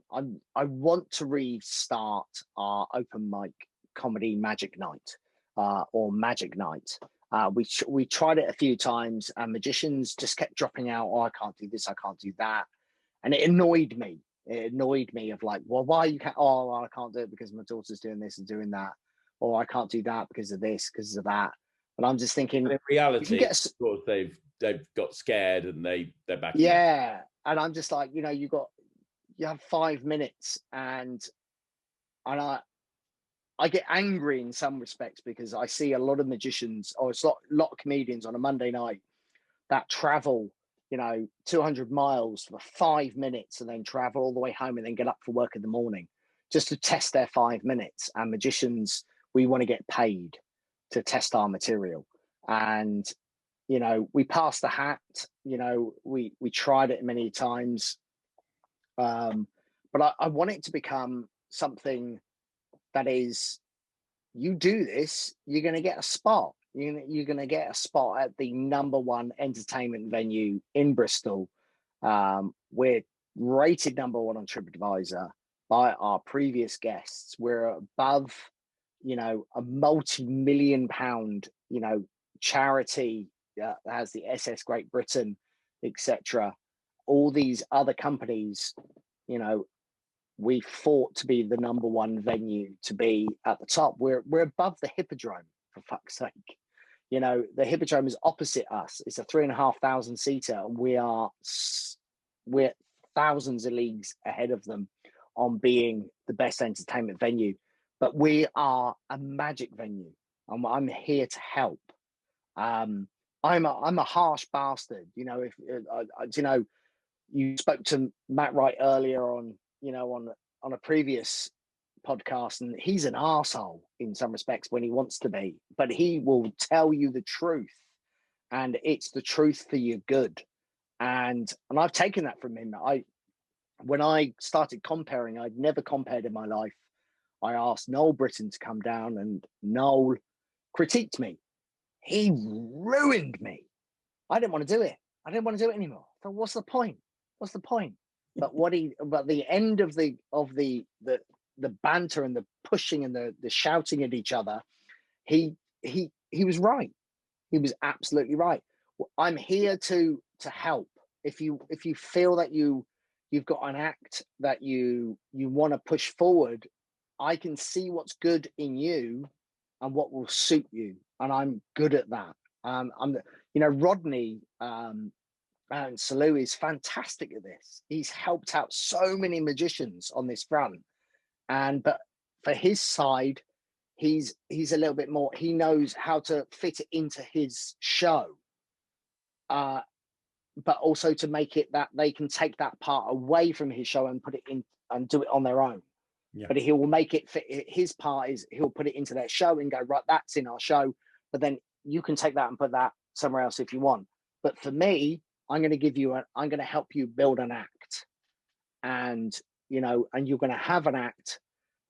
want to restart our open mic comedy magic night, or magic night. We tried it a few times, and magicians just kept dropping out. Oh, I can't do this, I can't do that, and it annoyed me. Of like, well, why you can't? Oh, well, I can't do it because my daughter's doing this and doing that, or I can't do that because of this, because of that. But I'm just thinking, but in reality, of course, they've got scared and they're back. Yeah, and I'm just like, you have 5 minutes, and I get angry in some respects because I see a lot of magicians, or it's a lot of comedians on a Monday night that travel 200 miles for 5 minutes and then travel all the way home and then get up for work in the morning just to test their 5 minutes. And magicians, we want to get paid to test our material. And, we passed the hat, we tried it many times. But I want it to become something that is, you do this, you're going to get a spot. You're going to get a spot at the #1 entertainment venue in Bristol. We're rated #1 on TripAdvisor by our previous guests. We're above, a multi-million-pound, charity that has the SS Great Britain, etc. All these other companies, we fought to be the #1 venue, to be at the top. We're above the Hippodrome, for fuck's sake. The Hippodrome is opposite us. It's a 3,500 seater, and we're thousands of leagues ahead of them on being the best entertainment venue. But we are a magic venue, and I'm here to help. I'm a harsh bastard. If you spoke to Matt Wright earlier on a previous podcast, and he's an arsehole in some respects when he wants to be, but he will tell you the truth, and it's the truth for your good. And I've taken that from him. When I started comparing, I'd never compared in my life. I asked Noel Britton to come down, and Noel critiqued me. He ruined me. I didn't want to do it. I didn't want to do it anymore. So what's the point? What's the point? But the end of the banter and the pushing and the shouting at each other, he was right. He was absolutely right. I'm here to help. If you feel that you've got an act that you want to push forward, I can see what's good in you and what will suit you, and I'm good at that. Rodney and Salou is fantastic at this. He's helped out so many magicians on this front, but for his side, he's a little bit more. He knows how to fit it into his show, but also to make it that they can take that part away from his show and put it in and do it on their own. Yeah. But he will make it fit. His part is he'll put it into their show and go, right, that's in our show. But then you can take that and put that somewhere else if you want. But for me, I'm going to help you build an act, and you're going to have an act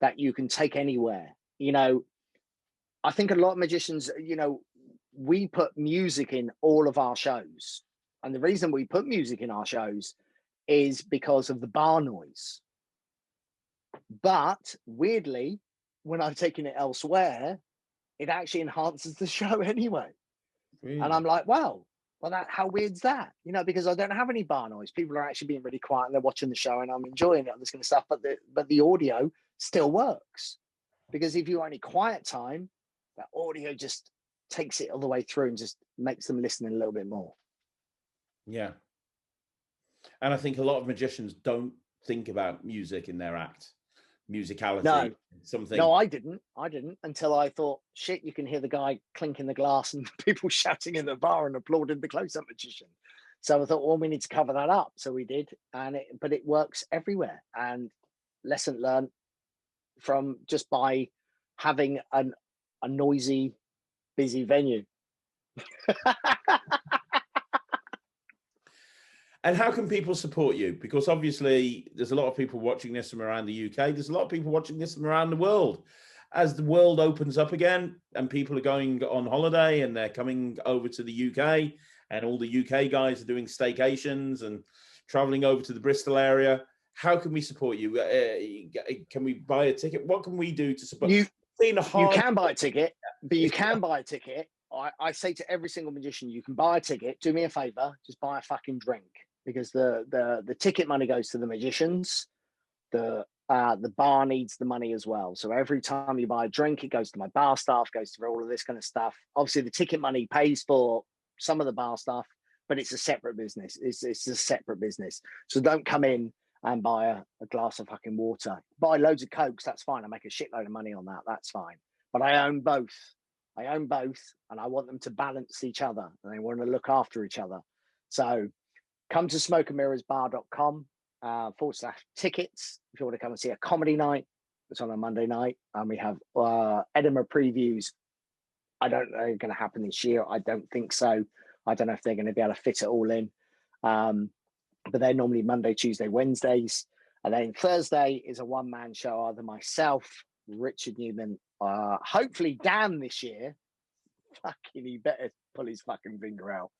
that you can take anywhere. I think a lot of magicians, we put music in all of our shows, and the reason we put music in our shows is because of the bar noise. But weirdly, when I've taken it elsewhere, it actually enhances the show anyway. Really? And I'm like, wow. Well, how weird's that? Because I don't have any bar noise. People are actually being really quiet and they're watching the show, and I'm enjoying it and this kind of stuff. But the audio still works, because if you want any quiet time, that audio just takes it all the way through and just makes them listen a little bit more. Yeah. And I think a lot of magicians don't think about music in their act. Musicality. No. Something. No, I didn't until I thought, shit, you can hear the guy clinking the glass and people shouting in the bar and applauding the close-up magician. So I thought, well, we need to cover that up. So we did, but it works everywhere. And lesson learned from just by having a noisy, busy venue. And how can people support you? Because obviously there's a lot of people watching this from around the UK. There's a lot of people watching this from around the world. As the world opens up again and people are going on holiday and they're coming over to the UK, and all the UK guys are doing staycations and traveling over to the Bristol area, how can we support you? Can we buy a ticket? What can we do to support you? You can buy a ticket, but you can buy a ticket. I say to every single magician, you can buy a ticket. Do me a favor, just buy a fucking drink. Because the ticket money goes to the magicians, the bar needs the money as well. So every time you buy a drink, it goes to my bar staff, goes to all of this kind of stuff. Obviously, the ticket money pays for some of the bar staff, but it's a separate business. It's a separate business. So don't come in and buy a glass of fucking water. Buy loads of Cokes, that's fine. I make a shitload of money on that. That's fine. But I own both. And I want them to balance each other, and they want to look after each other. So come to smokeandmirrorsbar.com /tickets if you want to come and see a comedy night. It's on a Monday night, and we have Edinburgh previews. I don't know going to happen this year. I don't think so. I don't know if they're going to be able to fit it all in. But they're normally Monday, Tuesday, Wednesdays. And then Thursday is a one-man show, either myself, Richard Newman, hopefully Dan this year. Fucking, he better pull his fucking finger out.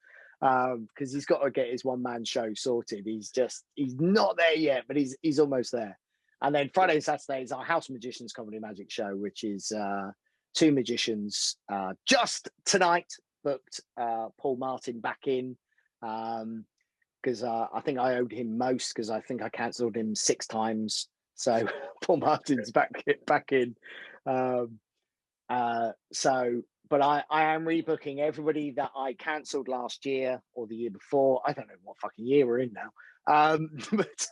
Because he's got to get his one-man show sorted. He's not there yet, but he's almost there. And then Friday and Saturday is our House Magicians Comedy Magic Show, which is two magicians. Just tonight booked Paul Martin back in. Because I think I owed him most, because I think I cancelled him 6 times. So Paul Martin's back in. But I am rebooking everybody that I cancelled last year or the year before. I don't know what fucking year we're in now. But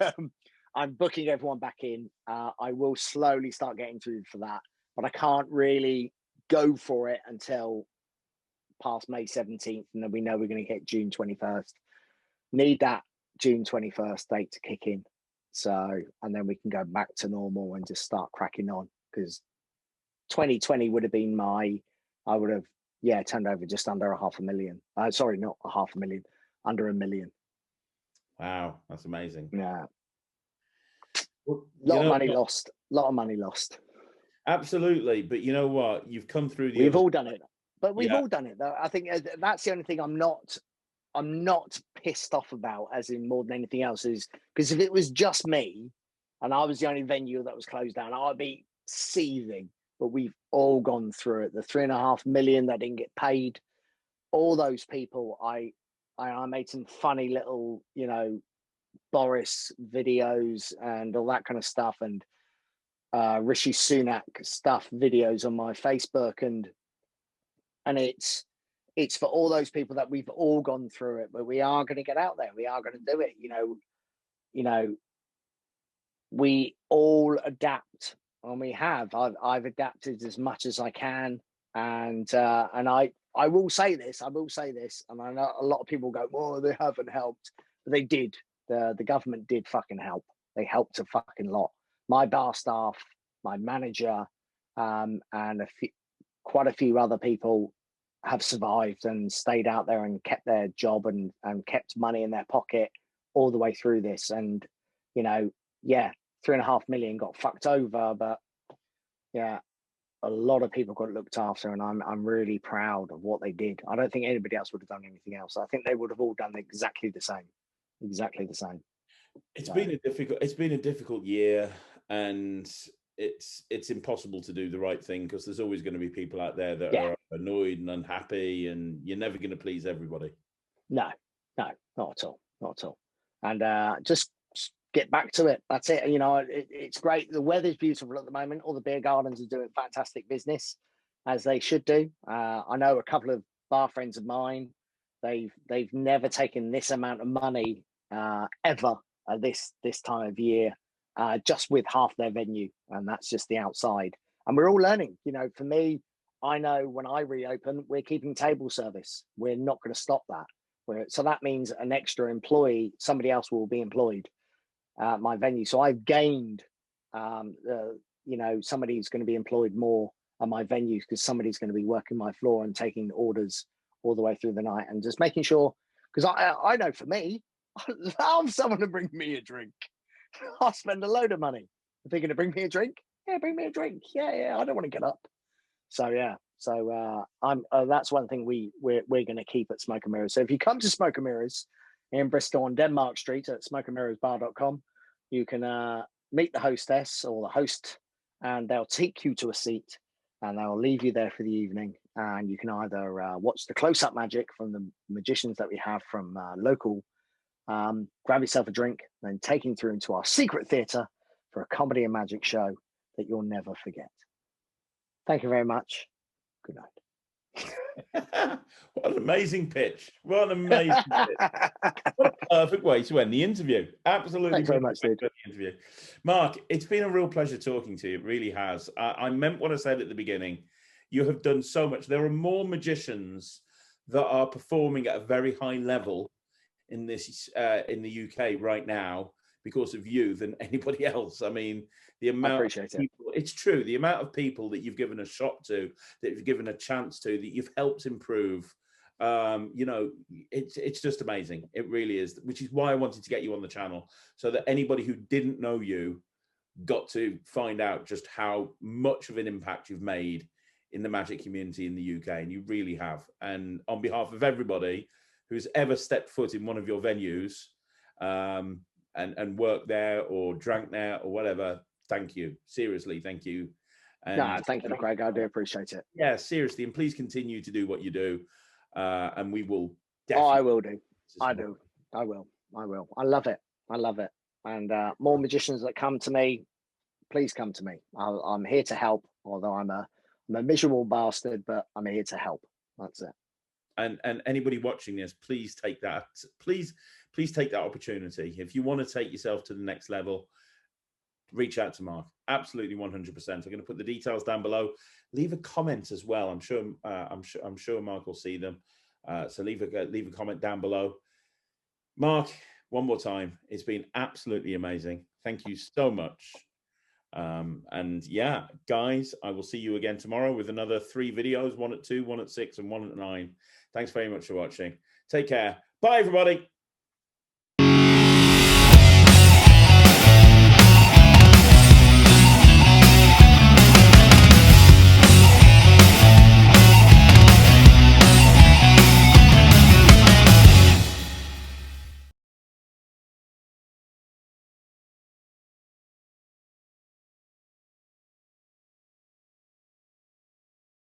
I'm booking everyone back in. I will slowly start getting through for that, but I can't really go for it until past May 17th, and then we know we're going to get June 21st. Need that June 21st date to kick in. So, and then we can go back to normal and just start cracking on, because 2020 would have been I would have, turned over just under $500,000. Sorry, not $500,000, under $1 million. Wow, that's amazing. Yeah. Well, a lot of money lost. Absolutely. But you know what? You've come through We've all done it. But we've all done it, though. I think that's the only thing I'm not pissed off about, as in more than anything else, is because if it was just me and I was the only venue that was closed down, I'd be seething. But we've all gone through it. The $3.5 million that didn't get paid, all those people. I made some funny little, Boris videos and all that kind of stuff, and Rishi Sunak stuff videos on my Facebook, and it's for all those people that we've all gone through it, but we are going to get out there. We are going to do it. We all adapt, and we have. I've adapted as much as I can, and I will say this. And I know a lot of people go, "Well, they haven't helped," but they did. The government did fucking help. They helped a fucking lot. My bar staff, my manager, and quite a few other people have survived and stayed out there and kept their job and kept money in their pocket all the way through this. And, $3.5 million got fucked over, but a lot of people got looked after, and I'm really proud of what they did. I don't think anybody else would have done anything else. I think they would have all done exactly the same. It's been a difficult year, and it's impossible to do the right thing, because there's always going to be people out there that are annoyed and unhappy, and you're never going to please everybody. No, not at all. And just get back to it. That's it. It's great. The weather's beautiful at the moment. All the beer gardens are doing fantastic business, as they should do. I know a couple of bar friends of mine. They've never taken this amount of money ever at this time of year, just with half their venue, and that's just the outside. And we're all learning. For me, I know when I reopen, we're keeping table service. We're not going to stop that. So that means an extra employee, somebody else will be employed at my venue. So I've gained, somebody's going to be employed more at my venue, because somebody's going to be working my floor and taking orders all the way through the night, and just making sure, because I know for me, I love someone to bring me a drink. I'll spend a load of money. If they're going to bring me a drink, bring me a drink. I don't want to get up. So I'm that's one thing we're going to keep at Smoke and Mirrors. So if you come to Smoke and Mirrors in Bristol on Denmark Street at smokeandmirrorsbar.com, you can meet the hostess or the host, and they'll take you to a seat and they'll leave you there for the evening. And you can either watch the close-up magic from the magicians that we have from local, grab yourself a drink, then take you through into our secret theatre for a comedy and magic show that you'll never forget. Thank you very much. Good night. What an amazing pitch. What an amazing pitch. What a perfect way to end the interview. Absolutely. Thanks very much, dude. Interview. Mark, it's been a real pleasure talking to you. It really has. I meant what I said at the beginning. You have done so much. There are more magicians that are performing at a very high level in this in the UK right now because of you than anybody else. I mean, the amount of people, it's true, the amount of people that you've given a shot to, that you've given a chance to, that you've helped improve, you know, it's just amazing. It really is, which is why I wanted to get you on the channel, so that anybody who didn't know you got to find out just how much of an impact you've made in the magic community in the UK, and you really have. And on behalf of everybody who's ever stepped foot in one of your venues and worked there or drank there or whatever, thank you. Seriously, thank you. And no, thank you, Craig. I do appreciate it. Yeah, seriously, and please continue to do what you do, and we will definitely. Oh, I will do. I do. I will. I will. I love it. I love it. And more magicians that come to me, please come to me. I'm here to help. Although I'm a miserable bastard, but I'm here to help. That's it. And anybody watching this, please take that. Please take that opportunity. If you want to take yourself to the next level, reach out to Mark. Absolutely, 100%. I'm going to put the details down below. Leave a comment as well. I'm sure Mark will see them. So leave a comment down below. Mark, one more time, it's been absolutely amazing. Thank you so much. And yeah, guys, I will see you again tomorrow with another 3 videos, 1 at 2, 1 at 6, and 1 at 9. Thanks very much for watching. Take care. Bye, everybody.